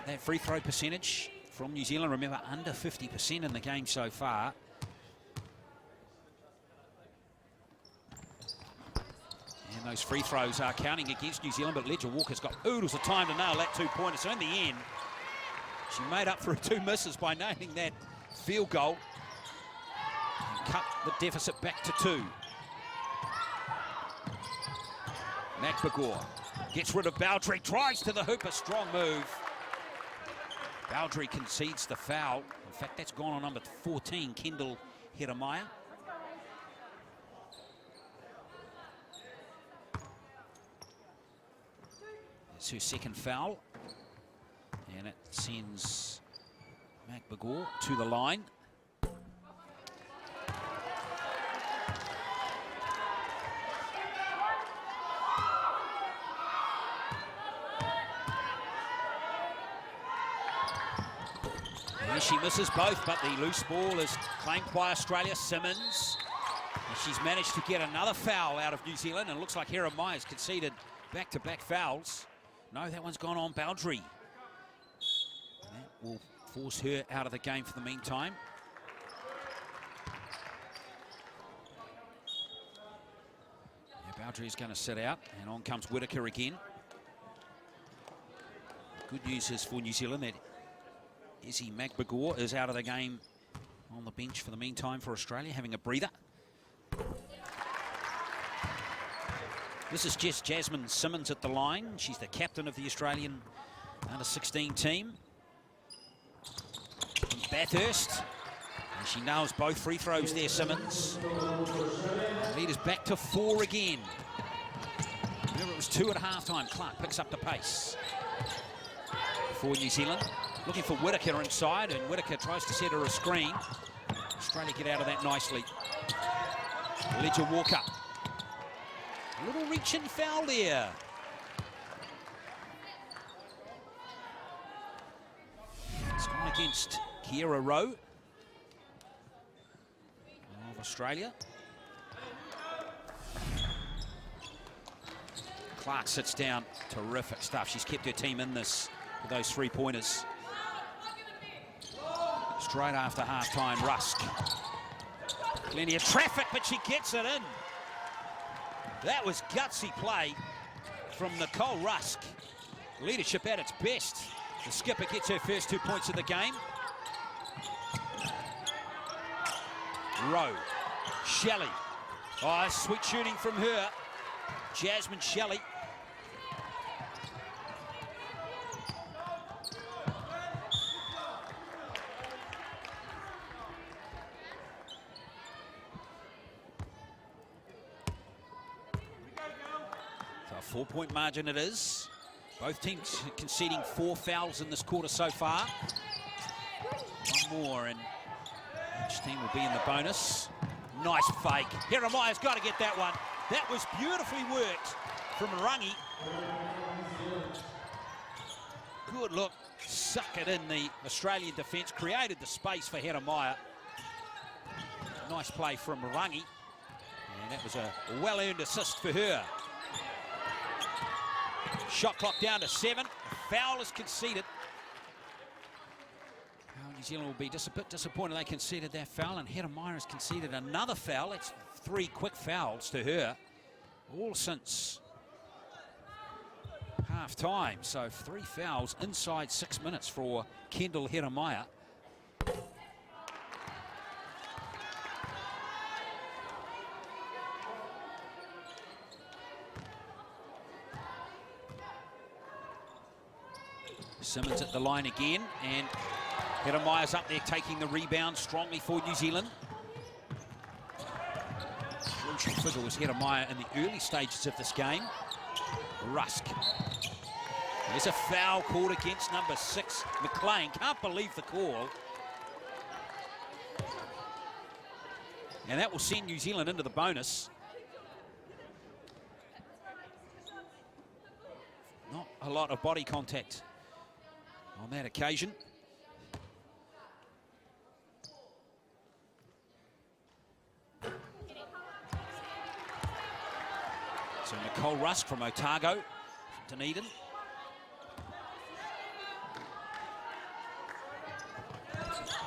That free throw percentage from New Zealand, remember, under 50% in the game so far. And those free throws are counting against New Zealand, but Ledger Walker's got oodles of time to nail that two-pointer. So in the end, she made up for two misses by nailing that field goal and cut the deficit back to 2. McBagor gets rid of Baldry, drives to the hoop, a strong move. Baldry concedes the foul. In fact, that's gone on number 14, Kendall Heremaya. It's her second foul. And it sends McBagor to the line. She misses both, but the loose ball is claimed by Australia. Simmons. And she's managed to get another foul out of New Zealand, and it looks like Heremaya's conceded back-to-back fouls. No, that one's gone on Baldry. That will force her out of the game for the meantime. Yeah, Baldry is going to sit out, and on comes Whitaker again. Good news is for New Zealand that Izzy McBagor is out of the game on the bench for the meantime for Australia, having a breather. This is just Jasmine Simmons at the line. She's the captain of the Australian under-16 team. Bathurst. And she nails both free throws there, Simmons. The lead is back to 4 again. Remember, it was 2 at halftime. Clarke picks up the pace for New Zealand. Looking for Whitaker inside, and Whitaker tries to set her a screen. Australia get out of that nicely. Ledger Walker. A little reach-in foul there. It's gone against Kiera Rowe of Australia. Clarke sits down. Terrific stuff. She's kept her team in this with those three-pointers. Straight after half-time, Rusk. Plenty of traffic, but she gets it in. That was gutsy play from Nicole Rusk. Leadership at its best. The skipper gets her first 2 points of the game. Rowe. Shelley. Oh, sweet shooting from her. Jasmine Shelley. So a 4-point margin it is. Both teams conceding 4 fouls in this quarter so far. One more and each team will be in the bonus. Nice fake. Heremaya's got to get that one. That was beautifully worked from Rangi. Good look. Suck it in. The Australian defence created the space for Heremaya. Nice play from Rangi. And that was a well-earned assist for her. Shot clock down to 7. The foul is conceded. New Zealand will be a bit disappointed they conceded that foul, and Heremaya has conceded another foul. It's 3 quick fouls to her, all since half-time. So 3 fouls inside 6 minutes for Kendall Heremaya. Simmons at the line again, and Heremaya's up there taking the rebound strongly for New Zealand. Crucial figure was Heremaya in the early stages of this game. Rusk. There's a foul called against number 6, McLean. Can't believe the call. And that will send New Zealand into the bonus. lot of body contact on that occasion. So Nicole Rusk from Otago, from Dunedin.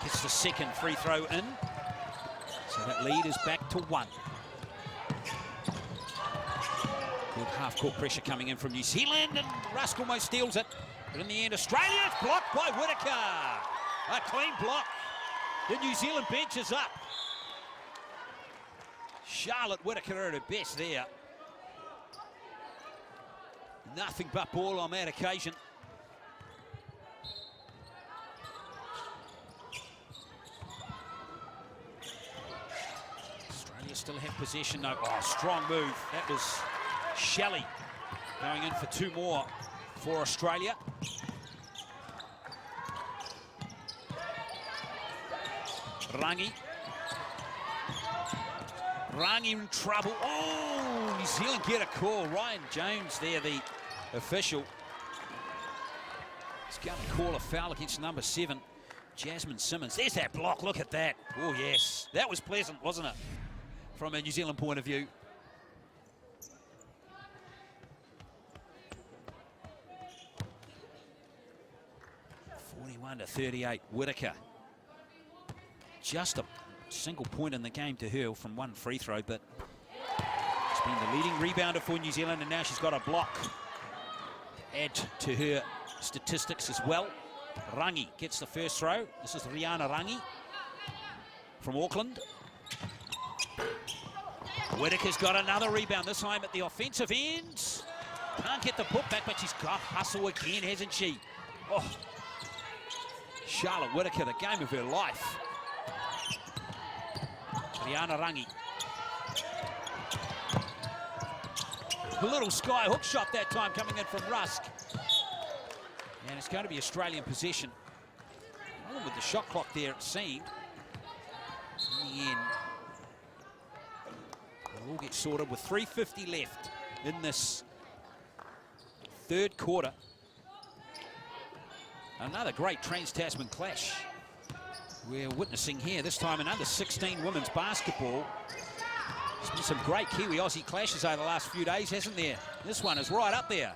Gets the second free throw in. So that lead is back to 1. Good half-court pressure coming in from New Zealand, and Rusk almost steals it. But in the end, Australia, it's blocked by Whittaker. A clean block. The New Zealand bench is up. Charlotte Whittaker at her best there. Nothing but ball on that occasion. Australia still have possession though. Oh, strong move. That was Shelley going in for 2 more for Australia. Rangi in trouble. Oh, New Zealand get a call. Ryan Jones there, the official. He's going to call a foul against number 7, Jasmine Simmons. There's that block, look at that. Oh yes, that was pleasant, wasn't it? From a New Zealand point of view. To 38, Whittaker. Just a single point in the game to her from 1 free throw, but she's been the leading rebounder for New Zealand, and now she's got a block to add to her statistics as well. Rangi gets the first throw. This is Rihanna Rangi from Auckland. Whittaker's got another rebound, this time at the offensive end. Can't get the putback, but she's got hustle again, hasn't she? Oh. Charlotte Whittaker, the game of her life. Rihanna Rangi. A little sky hook shot that time coming in from Rusk. And it's going to be Australian possession. With the shot clock there, it seemed. In the end, it'll all get sorted with 3:50 left in this third quarter. Another great Trans-Tasman clash we're witnessing here, this time in under-16 women's basketball. There's been some great Kiwi-Aussie clashes over the last few days, hasn't there? This one is right up there.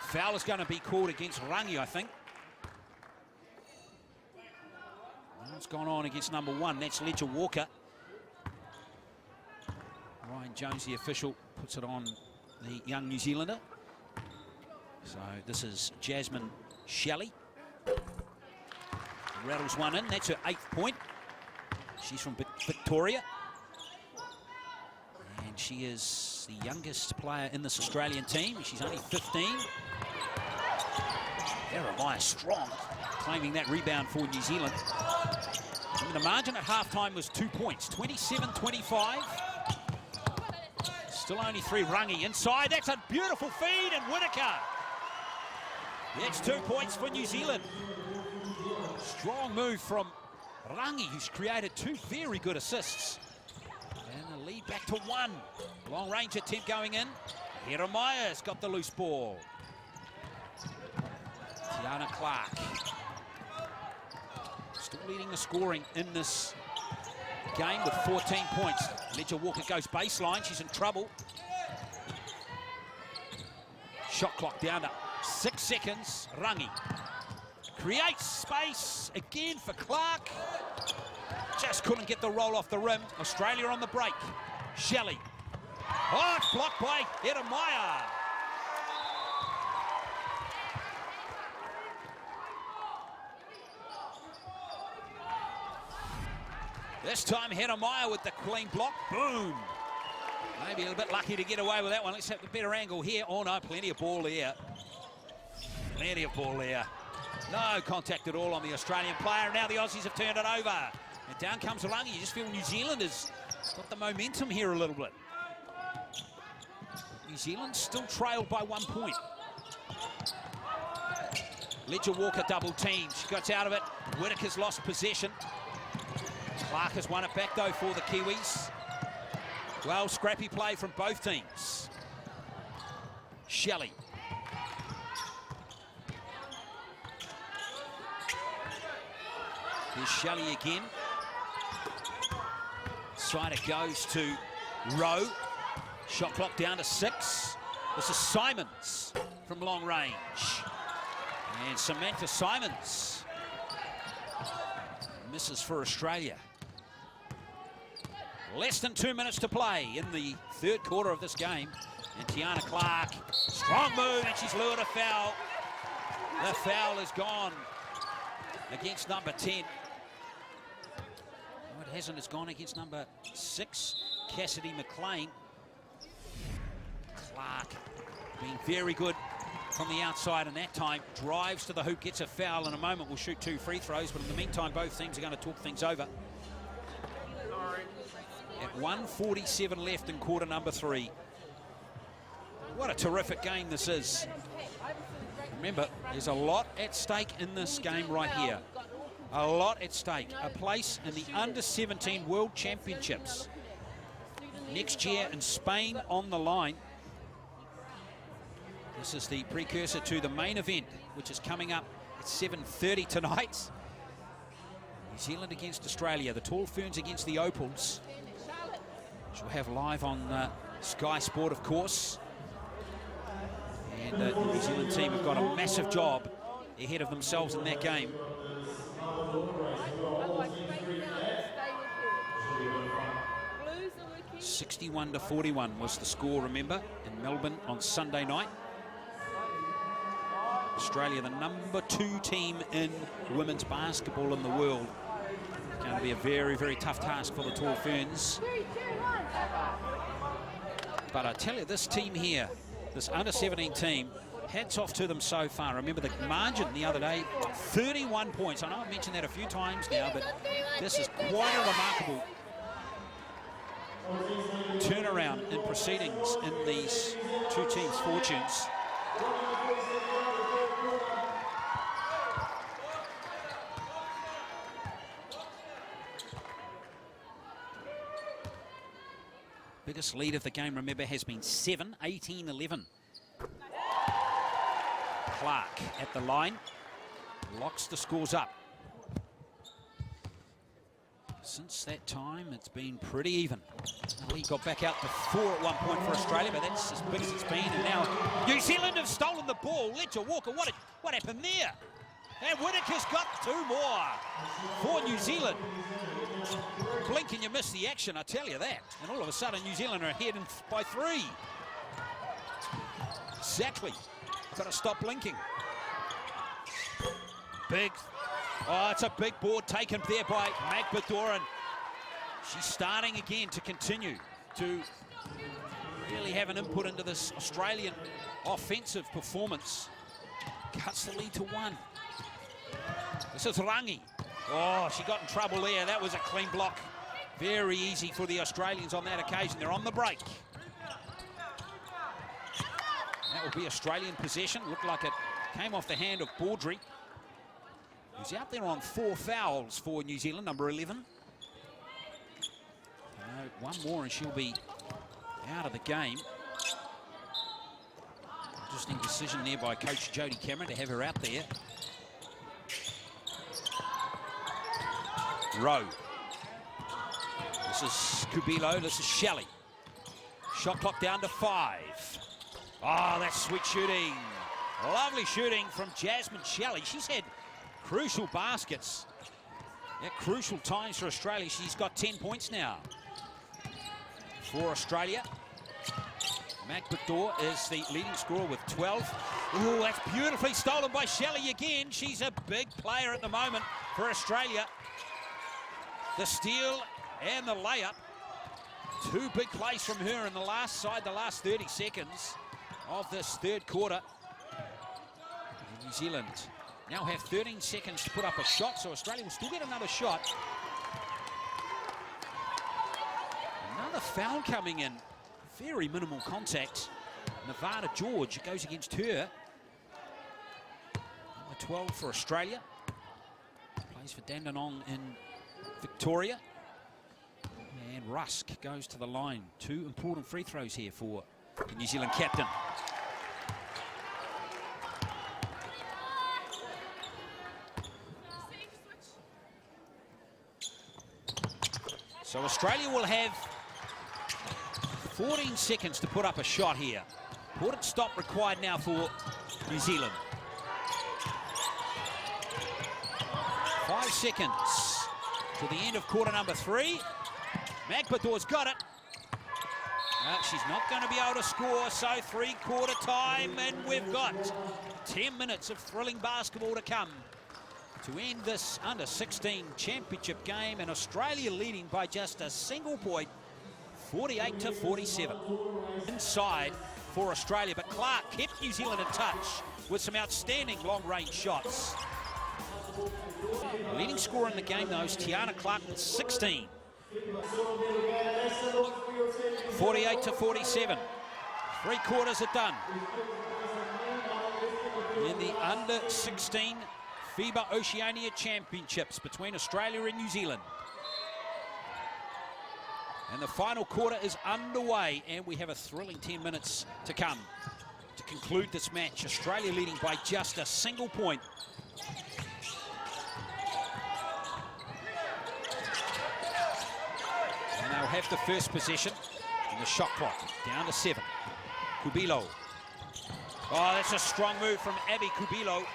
Foul is going to be called against Rangi, I think. What's gone on against number 1? That's Ledger Walker. Ryan Jones, the official, puts it on the young New Zealander. So this is Jasmine Shelley. Rattles one in, that's her 8th point. She's from Victoria. And she is the youngest player in this Australian team. She's only 15. Jeremiah Strong claiming that rebound for New Zealand. And the margin at halftime was 2 points, 27-25. Still only 3. Rangi inside, that's a beautiful feed, and Whittaker. That's 2 points for New Zealand. Strong move from Rangi, who's created 2 very good assists. And the lead back to 1. Long range attempt going in. Jeremiah's got the loose ball. Tiarna Clarke. Still leading the scoring in this game with 14 points. Ledger Walker goes baseline, she's in trouble. Shot clock down to 6 seconds. Rangi creates space again for Clarke. Just couldn't get the roll off the rim. Australia on the break. Shelley. Oh, it's blocked by Jeremiah. This time Jeremiah with the clean block. Boom. Maybe a little bit lucky to get away with that one. Let's have a better angle here. Oh no, plenty of ball there. Plenty of ball there. No contact at all on the Australian player. Now the Aussies have turned it over. And down comes Rangi. You just feel New Zealand has got the momentum here a little bit. New Zealand still trailed by 1 point. Ledger Walker double team. She gets out of it. Whittaker's lost possession. Clarke has won it back though for the Kiwis. Well, scrappy play from both teams. Shelley. Here's Shelley again. Side it goes to Rowe. Shot clock down to 6. This is Simons from long range. And Samantha Simons misses for Australia. Less than 2 minutes to play in the third quarter of this game. And Tiarna Clarke, strong move, and she's lured a foul. The foul is gone against number 10. No, it hasn't. It's gone against number 6, Cassidy McLean. Clarke being very good from the outside, and that time drives to the hoop, gets a foul. In a moment we'll shoot 2 free throws, but in the meantime both teams are going to talk things over. At 1:47 left in quarter number 3. What a terrific game this is. Remember, there's a lot at stake in this game right here. A lot at stake. A place in the Under-17 World Championships next year in Spain on the line. This is the precursor to the main event, which is coming up at 7:30 tonight. New Zealand against Australia, the Tall Ferns against the Opals. Which we'll have live on Sky Sport, of course. And the New Zealand team have got a massive job ahead of themselves in that game. 61-41 was the score, remember, in Melbourne on Sunday night. Australia, the number 2 team in women's basketball in the world. It's going to be a very, very tough task for the Tall Ferns. But I tell you, this team here, this under-17 team, hats off to them so far. Remember the margin the other day, 31 points. I know I've mentioned that a few times now, but this is quite a remarkable turnaround in proceedings in these two teams' fortunes. Biggest lead of the game, remember, has been 7, 18-11. Clarke at the line, locks the scores up. Since that time, it's been pretty even. The lead got back out to 4 at one point for Australia, but that's as big as it's been. And now New Zealand have stolen the ball. Ledger Walker, what happened there? And Whitaker's got 2 more for New Zealand. Blink and you miss the action, I tell you that. And all of a sudden, New Zealand are ahead by 3. Exactly. Got to stop blinking. Big. Oh, it's a big board taken there by Magbadoran. She's starting again to continue to really have an input into this Australian offensive performance. Cuts the lead to 1. This is Rangi. Oh, she got in trouble there. That was a clean block. Very easy for the Australians on that occasion. They're on the break. That will be Australian possession. Looked like it came off the hand of Baudry, who's out there on 4 fouls for New Zealand, number 11. One more and she'll be out of the game. Interesting decision there by Coach Jodie Cameron to have her out there. Rowe. This is Kubilo, this is Shelley. Shot clock down to 5. Oh, that's sweet shooting. Lovely shooting from Jasmine Shelley. She's had crucial baskets at crucial times for Australia. She's got 10 points now for Australia. Magbadour is the leading scorer with 12. Oh, that's beautifully stolen by Shelley again. She's a big player at the moment for Australia. The steal and the layup. 2 big plays from her in the last 30 seconds of this third quarter. New Zealand now have 13 seconds to put up a shot, so Australia will still get another shot. Another foul coming in. Very minimal contact. Nevada George goes against her. Number 12 for Australia. Plays for Dandenong in Victoria. And Rusk goes to the line. 2 important free throws here for the New Zealand captain. So Australia will have 14 seconds to put up a shot here. Important stop required now for New Zealand. 5 seconds to the end of quarter number 3. Magbador's got it. She's not going to be able to score, so 3-quarter time, and we've got 10 minutes of thrilling basketball to come to end this under-16 championship game, and Australia leading by just a single point, 48-47. Inside for Australia, but Clarke kept New Zealand in touch with some outstanding long-range shots. The leading scorer in the game, though, is Tiarna Clarke with 16. 48-47. 3 quarters are done. In the under-16 Fiba Oceania Championships between Australia and New Zealand. And the final quarter is underway, and we have a thrilling 10 minutes to come to conclude this match. Australia leading by just a single point. And they'll have the first possession in the shot clock, down to 7. Kubilo. Oh, that's a strong move from Abby Kubilo.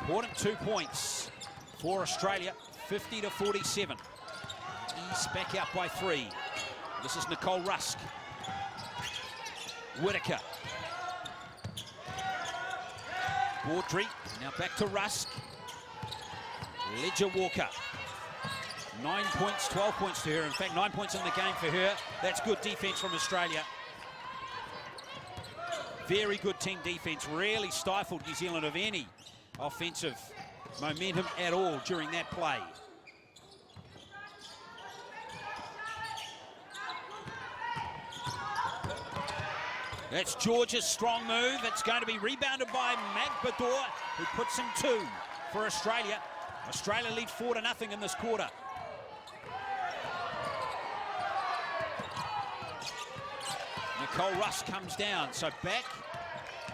Important 2 points for Australia, 50-47. East back out by 3. This is Nicole Rusk. Whitaker. Baudry, now back to Rusk. Ledger Walker. 9 points, 12 points to her. In fact, 9 points in the game for her. That's good defense from Australia. Very good team defense. Really stifled New Zealand of any offensive momentum at all during that play. That's George's strong move. It's going to be rebounded by Magbador, who puts in 2 for Australia. Australia lead 4-0 in this quarter. Nicole Rusk comes down, so back.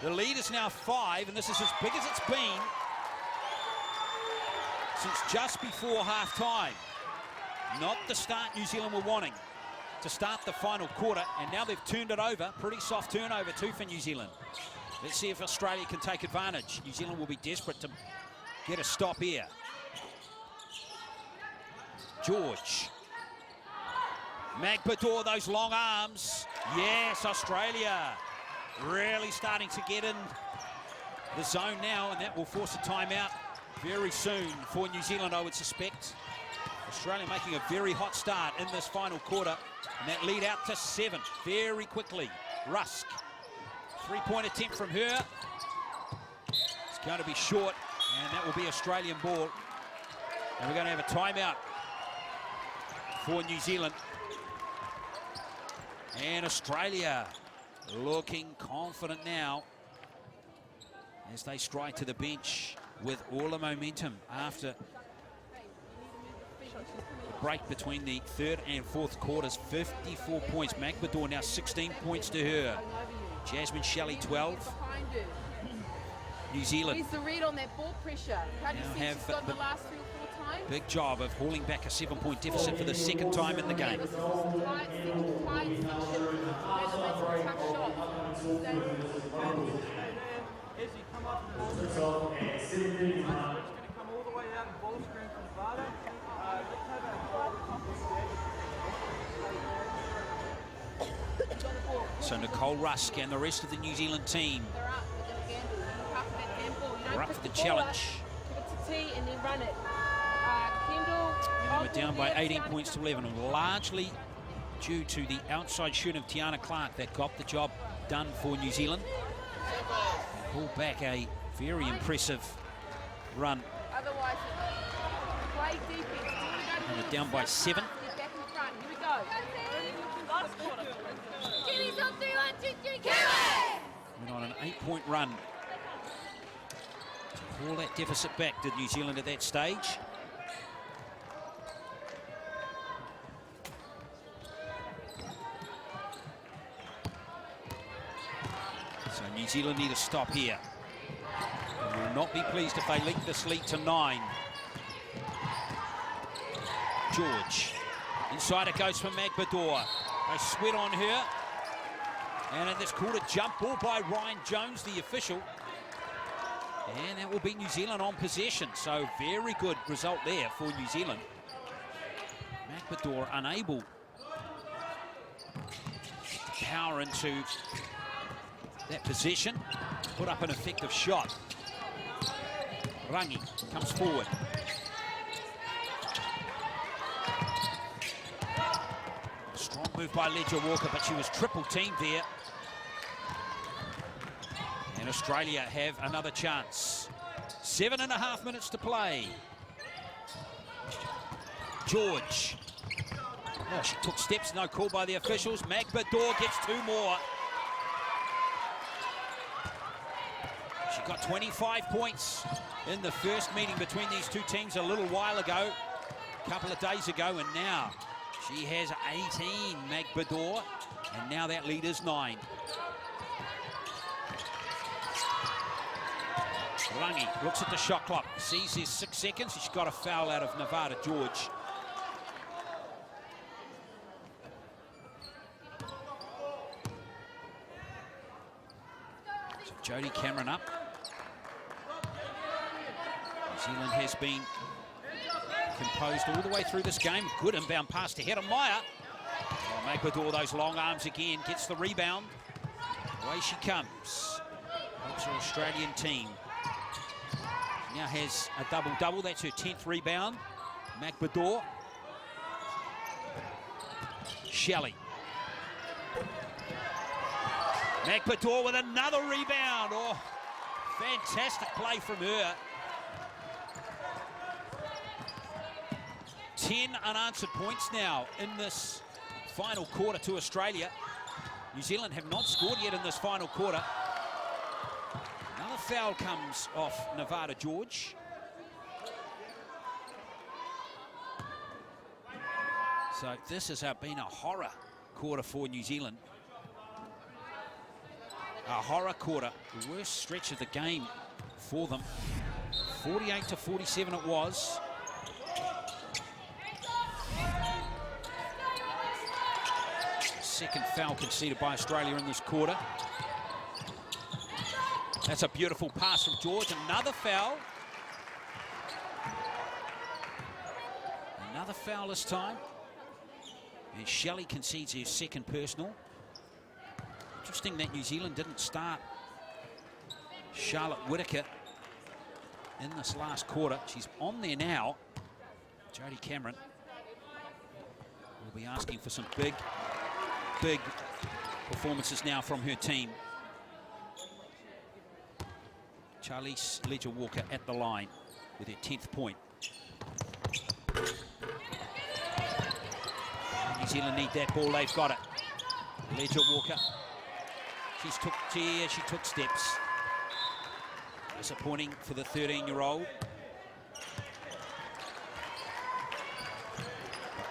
The lead is now 5, and this is as big as it's been since just before half-time. Not the start New Zealand were wanting to start the final quarter, and now they've turned it over. Pretty soft turnover too for New Zealand. Let's see if Australia can take advantage. New Zealand will be desperate to get a stop here. George. Magbador, those long arms. Yes, Australia really starting to get in the zone now, and that will force a timeout very soon for New Zealand, I would suspect. Australia making a very hot start in this final quarter, and that lead out to 7 very quickly. Rusk, 3-point attempt from her. It's going to be short, and that will be Australian ball. And we're going to have a timeout for New Zealand. And Australia looking confident now as they stride to the bench with all the momentum after the break between the 3rd and 4th quarters. 54 points. Magbador now 16 points to her. Jasmine Shelley 12. New Zealand. Where's the read on that ball pressure? How do you see she's got the last 3 or 4 times? Big job of hauling back a 7-point deficit for the 2nd time in the game. So Nicole Rusk and the rest of the New Zealand team are up for the challenge. Give it to T and then run it. And we're down by 18 points to 11, and largely due to the outside shoot of Tiarna Clarke that got the job done for New Zealand. Pull back a very impressive run. Otherwise, play defense. And we're down by 7. Get back in front. Here we go. Last quarter. Went on an 8-point run to pull that deficit back, did New Zealand at that stage. So New Zealand need to stop here. They will not be pleased if they link this lead to 9. George. Inside it goes for Magbador. They sweat on her. And in this called a jump ball by Ryan Jones, the official. And that will be New Zealand on possession. So very good result there for New Zealand. Magbador unable to power into that possession. Put up an effective shot. Rangi comes forward. Strong move by Ledger Walker, but she was triple teamed there. And Australia have another chance. 7.5 minutes to play. George. Oh, she took steps, no call by the officials. Magbador gets 2 more. She got 25 points in the first meeting between these two teams a little while ago, a couple of days ago, and now she has 18, Magbador, and now that lead is 9. Rangi looks at the shot clock, sees there's 6 seconds. She's got a foul out of Nevada George. So Jodie Cameron up. New Zealand has been composed all the way through this game. Good inbound pass to Hedemaya. Oh, Magbador, those long arms again, gets the rebound. Away she comes. Helps her Australian team. Now has a double-double. That's her 10th rebound. Magbador. Shelley. Magbador with another rebound. Oh, fantastic play from her. 10 unanswered points now in this final quarter to Australia. New Zealand have not scored yet in this final quarter. Another foul comes off Nevada George. So this has been a horror quarter for New Zealand. A horror quarter, the worst stretch of the game for them. 48-47 it was. Second foul conceded by Australia in this quarter. That's a beautiful pass from George. Another foul. Another foul this time. And Shelley concedes her second personal. Interesting that New Zealand didn't start Charlotte Whittaker in this last quarter. She's on there now. Jodie Cameron will be asking for some big performances now from her team. Charlize Ledger-Walker at the line with her 10th point. New Zealand need that ball, they've got it. Ledger-Walker, she took steps. Disappointing for the 13-year-old.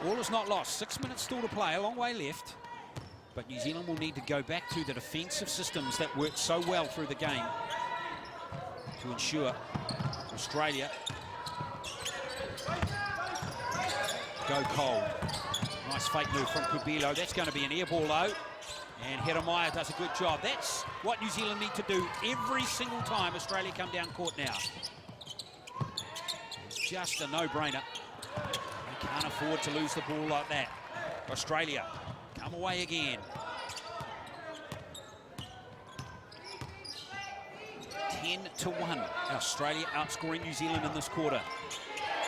All is not lost, 6 minutes still to play, a long way left. But New Zealand will need to go back to the defensive systems that worked so well through the game to ensure Australia go cold. Nice fake move from Kubilo. That's going to be an air ball though. And Hedemaya does a good job. That's what New Zealand need to do every single time Australia come down court now. It's just a no-brainer. They can't afford to lose the ball like that. Australia come away again. 10-1. Australia outscoring New Zealand in this quarter.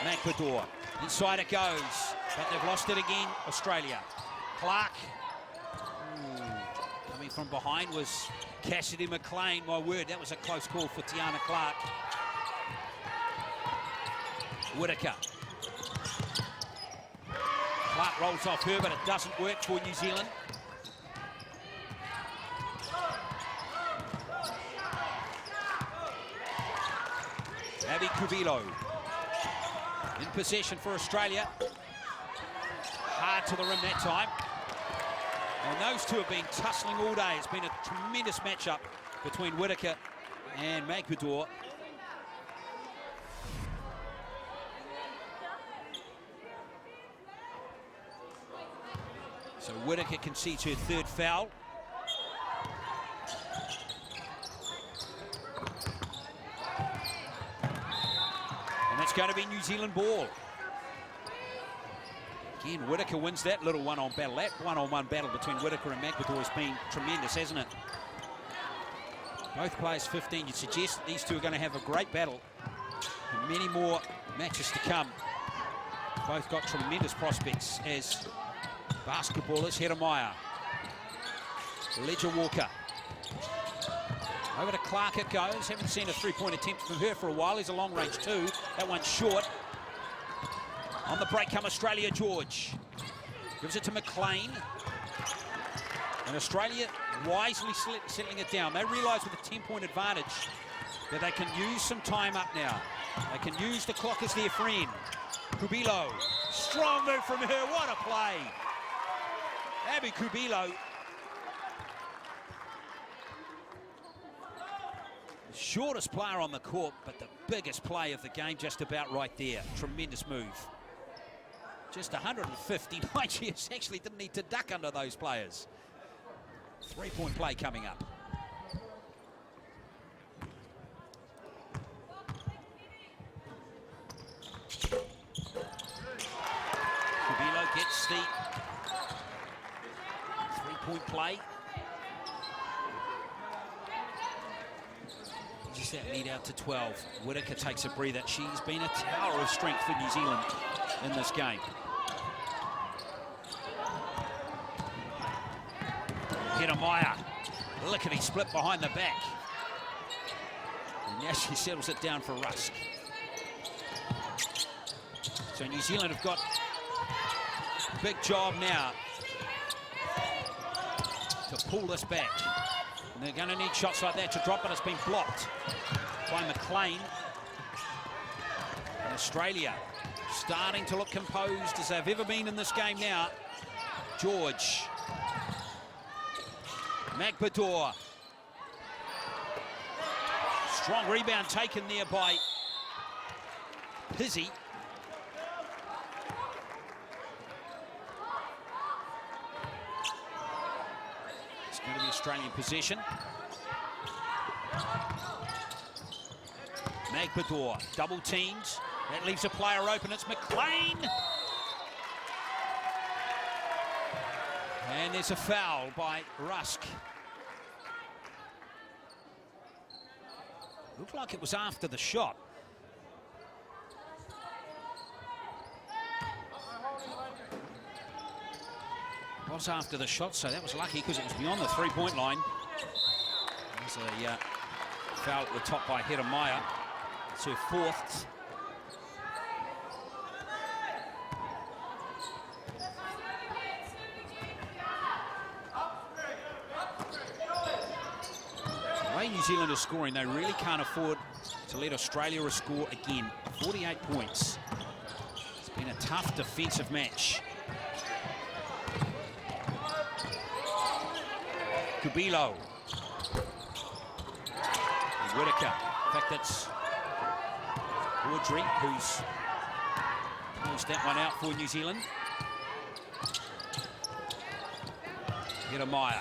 Magbador. Inside it goes. But they've lost it again, Australia. Clarke. Coming from behind was Cassidy McLean. My word, that was a close call for Tiarna Clarke. Whittaker. Clarke rolls off her, but it doesn't work for New Zealand. Abby Kubilo in possession for Australia. Hard to the rim that time. And those two have been tussling all day. It's been a tremendous matchup between Whittaker and Magbador. So Whitaker concedes her third foul. And that's going to be New Zealand ball. Again, Whitaker wins that little one-on battle. That one-on-one battle between Whitaker and McAdoo has been tremendous, hasn't it? Both players 15. You'd suggest that these two are going to have a great battle. And many more matches to come. Both got tremendous prospects as basketballers. Hedemeier. Ledger Walker. Over to Clarke it goes. Haven't seen a three-point attempt from her for a while. He's a long range two. That one's short. On the break come Australia. George gives it to McLean. And Australia wisely settling it down. They realise with a 10-point advantage that they can use some time up now. They can use the clock as their friend. Kubilo, strong move from her. What a play. Abby Kubilo. The shortest player on the court, but the biggest play of the game just about right there. Tremendous move. Just 159 years. Actually didn't need to duck under those players. Three-point play coming up. Kubilo gets the three-point play. Just that lead out to 12. Whitaker takes a breather. She's been a tower of strength for New Zealand in this game. Hedemeier, lickety split behind the back. And now she settles it down for Rusk. So New Zealand have got a big job now to pull this back. And they're going to need shots like that to drop, but it's been blocked by McLean. And Australia starting to look composed as they've ever been in this game now. George. McAdoo. Strong rebound taken there by Pizzi. It's going to be Australian possession. McAdoo double teamed. That leaves a player open. It's McLean. And there's a foul by Rusk. Looked like it was after the shot. It was after the shot, so that was lucky because it was beyond the three-point line. There's a foul at the top by Hedemeier. It's her fourth. New Zealand are scoring, they really can't afford to let Australia score again. 48 points. It's been a tough defensive match. Kubilo. Whitaker. In fact, that's Audrey who's pushed that one out for New Zealand. Hedemeier.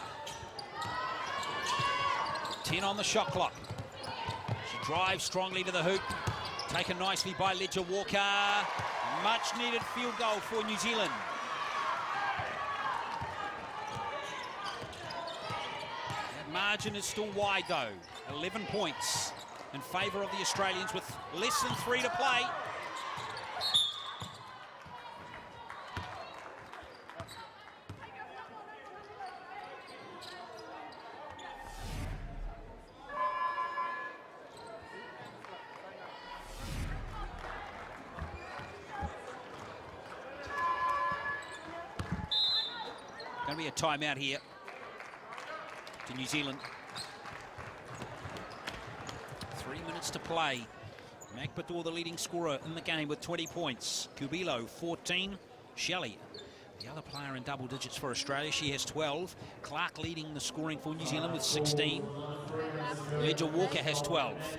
10 on the shot clock. She drives strongly to the hoop. Taken nicely by Ledger Walker. Much needed field goal for New Zealand. That margin is still wide though. 11 points in favour of the Australians with less than 3 to play. Going to be a timeout here to New Zealand. 3 minutes to play. McAdoo, the leading scorer in the game with 20 points. Kubilo, 14. Shelley, the other player in double digits for Australia. She has 12. Clarke leading the scoring for New Zealand with 16. Ledger Walker has 12.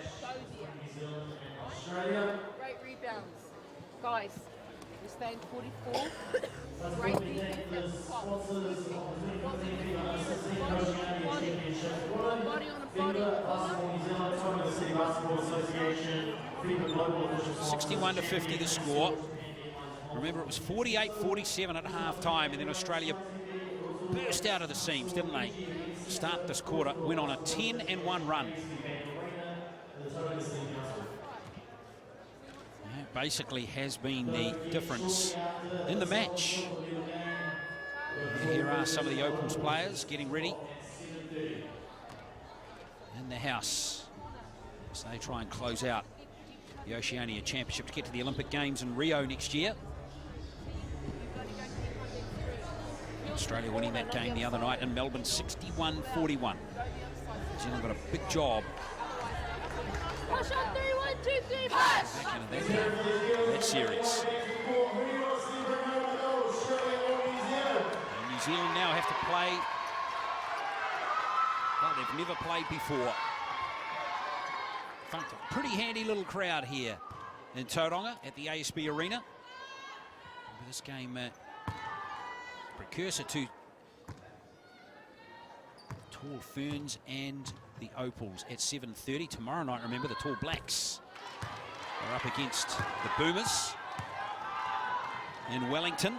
Great rebounds. Guys, we're Spain 44. Great defense at the top. What we need is body on a body. 61 to 50 the score. Remember, it was 48-47 at half-time, and then Australia burst out of the seams, didn't they? Start this quarter, went on a 10-1 run. That basically has been the difference in the match. Here are some of the Opals players getting ready in the house as they try and close out the Oceania Championship to get to the Olympic Games in Rio next year. Australia winning that game the other night in Melbourne, 61-41. New Zealand got a big job Push on 3, 1, 2, 3, push! back into that series. And New Zealand now have to play like they've never played before. In front of a pretty handy little crowd here in Tauranga at the ASB Arena. Remember this game, precursor to Tall Ferns and the Opals at 7:30 tomorrow night. Remember, the Tall Blacks are up against the Boomers in Wellington.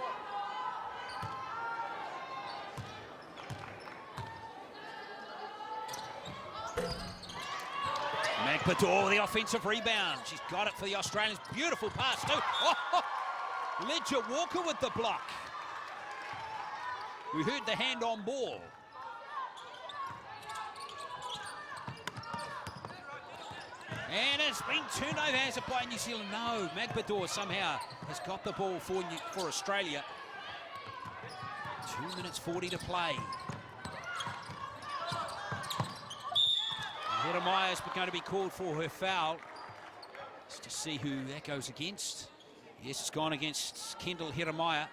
Magpador with the offensive rebound. She's got it for the Australians. Beautiful pass too. Oh, Ledger Walker with the block. We heard the hand on ball. And it's been turned over, has it by New Zealand? No, Magpador somehow has got the ball for Australia. 2 minutes 40 to play. Hiromaya is going to be called for her foul. Let's just see who that goes against. Yes, it's gone against Kendall Hiromaya.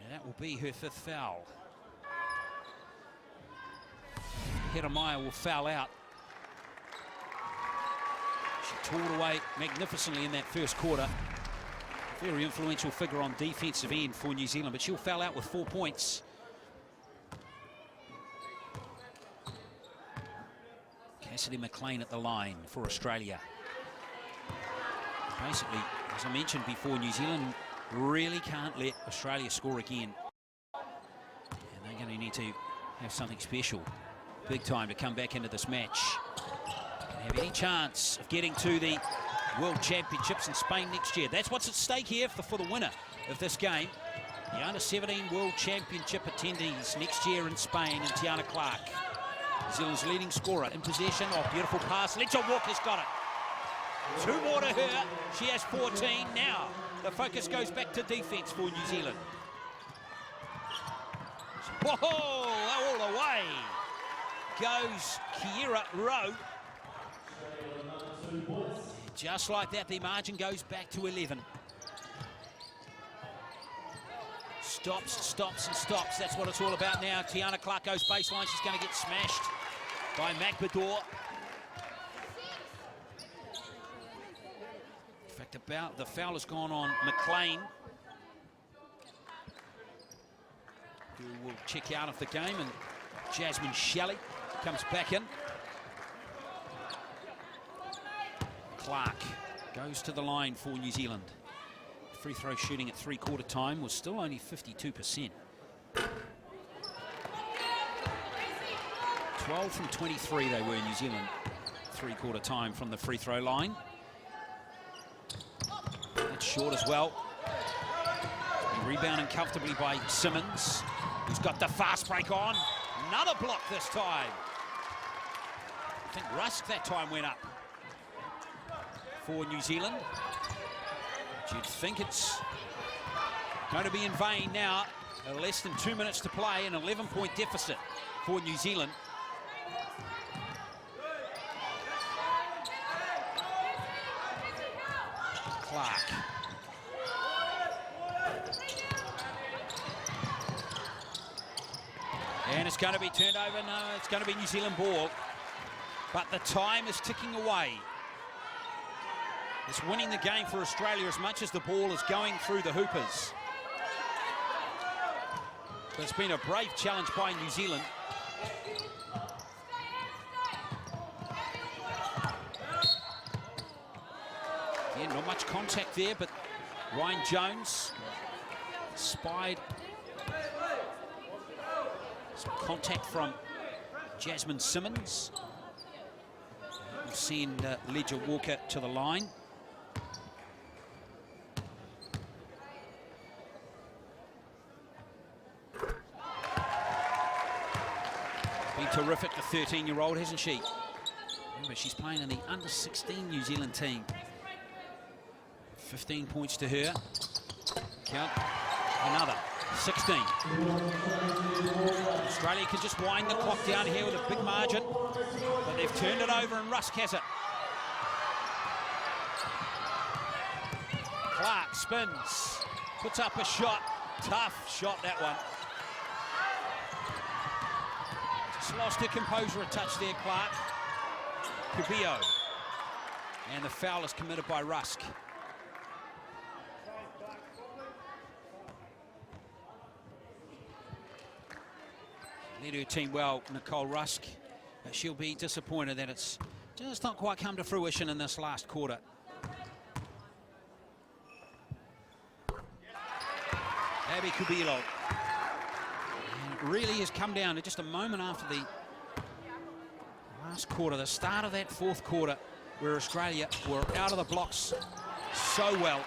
And that will be her 5th foul. Hiromaya will foul out. She tore away magnificently in that first quarter. Very influential figure on defensive end for New Zealand, but she'll foul out with 4 points. Cassidy McLean at the line for Australia. Basically, as I mentioned before, New Zealand really can't let Australia score again. And they're going to need to have something special, big time, to come back into this match and have any chance of getting to the World Championships in Spain next year. That's what's at stake here for the winner of this game. The Under-17 World Championship attendees next year in Spain, and Tiarna Clarke, New Zealand's leading scorer, in possession. Oh, beautiful pass. Ledger Walker's got it. 2 more to her. She has 14 now. The focus goes back to defense for New Zealand. Whoa, all the way goes Kiera Rowe. Just like that, the margin goes back to 11. Stops, stops, and stops. That's what it's all about now. Tiarna Clarke goes baseline. She's going to get smashed by Magpador. In fact, the foul has gone on McLean, who will check out of the game, and Jasmine Shelley comes back in. Clarke goes to the line for New Zealand. Free throw shooting at 3/4 time was still only 52%. 12 from 23 they were in New Zealand. 3/4 time from the free throw line. That's short as well. Rebounding comfortably by Simmons, who's got the fast break on. Another block this time. I think Rusk that time went up for New Zealand. You'd think it's going to be in vain now. Less than 2 minutes to play, an 11-point deficit for New Zealand. Clarke. And it's going to be turned over. No, it's going to be New Zealand ball. But the time is ticking away. It's winning the game for Australia as much as the ball is going through the hoopers. But it's been a brave challenge by New Zealand. Yeah, not much contact there, but Ryan Jones spied some contact from Jasmine Simmons. We'll send Ledger Walker to the line. Been terrific, the 13-year-old, hasn't she? Remember, she's playing in the under-16 New Zealand team. 15 points to her. Count another 16. Australia can just wind the clock down here with a big margin, but they've turned it over and Rusk has it. Clarke spins, puts up a shot. Tough shot, that one. Just lost her composure a touch there, Clarke. Kubio. And the foul is committed by Rusk. Led her team well, Nicole Rusk. But she'll be disappointed that it's just not quite come to fruition in this last quarter. Abby Kubilo. And it really has come down to just a moment after the last quarter, the start of that fourth quarter, where Australia were out of the blocks so well.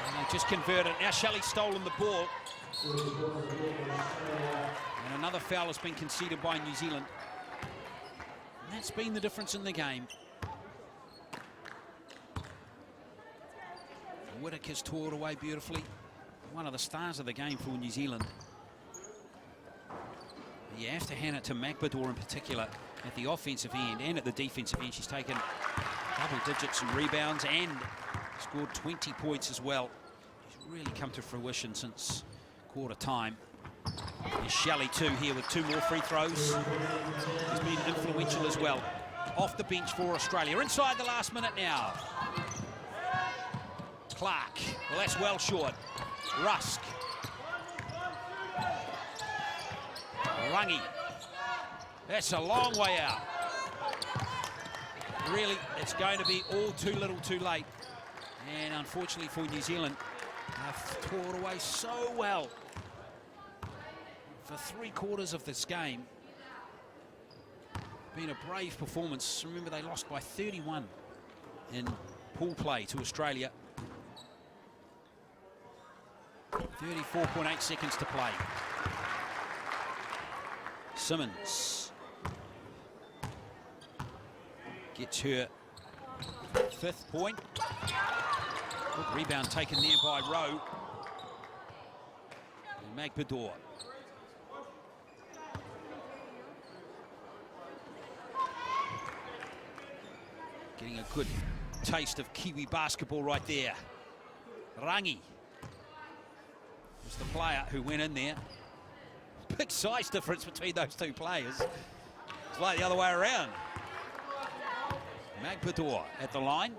And they just converted. Now Shelley's stolen the ball. And another foul has been conceded by New Zealand. And that's been the difference in the game. Whittaker's tore it away beautifully. One of the stars of the game for New Zealand. You have to hand it to McBador in particular at the offensive end and at the defensive end. She's taken double digits in rebounds and scored 20 points as well. She's really come to fruition since quarter time. There's Shelley too here with 2 more free throws. He's been influential as well. Off the bench for Australia. Inside the last minute now. Clarke. Well, that's well short. Rusk. Rangi. That's a long way out. Really, it's going to be all too little too late. And unfortunately for New Zealand, they've tore it away so well for 3/4 of this game. Been a brave performance. Remember, they lost by 31 in pool play to Australia. 34.8 seconds to play. Simmons gets her 5th point. Good rebound taken there by Rowe. And McBador. Getting a good taste of Kiwi basketball right there. Rangi was the player who went in there. Big size difference between those two players. It's like the other way around. McBador at the line.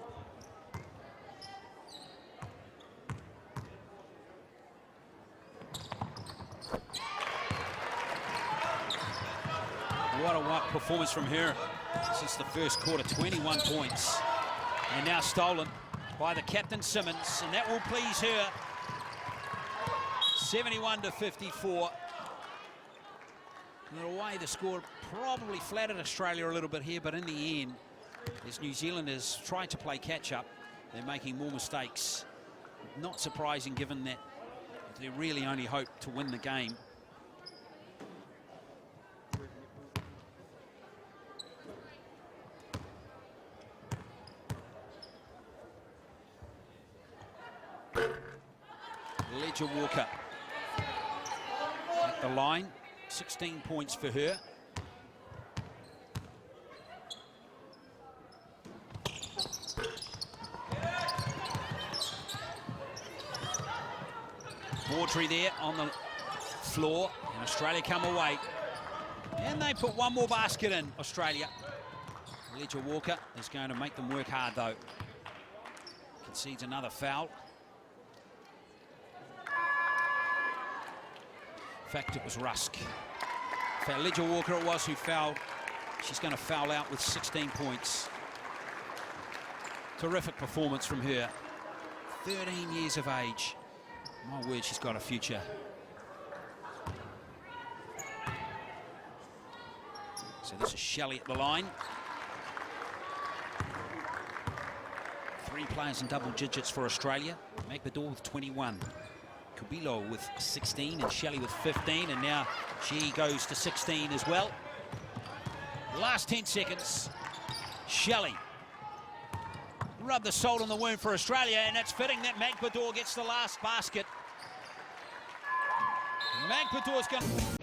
What a performance from her. Since the first quarter, 21 points. And now stolen by the captain Simmons, and that will please her. 71-54. In a way, the score probably flattered Australia a little bit here, but in the end, as New Zealand has tried to play catch-up, they're making more mistakes. Not surprising, given that they really only hope to win the game. Ledger Walker at the line. 16 points for her. Baudry there on the floor, and Australia come away. And they put one more basket in, Australia. Ledger Walker is going to make them work hard, though. Concedes another foul. In fact, it was Rusk. Ledger Walker it was who fouled. She's going to foul out with 16 points. Terrific performance from her. 13 years of age. My word, she's got a future. So this is Shelley at the line. 3 players in double digits for Australia. Magbador with 21. Kubilo with 16 and Shelley with 15, and now she goes to 16 as well. Last 10 seconds. Shelley. Rub the salt on the wound for Australia, and it's fitting that Magbador gets the last basket. Magbador's going to...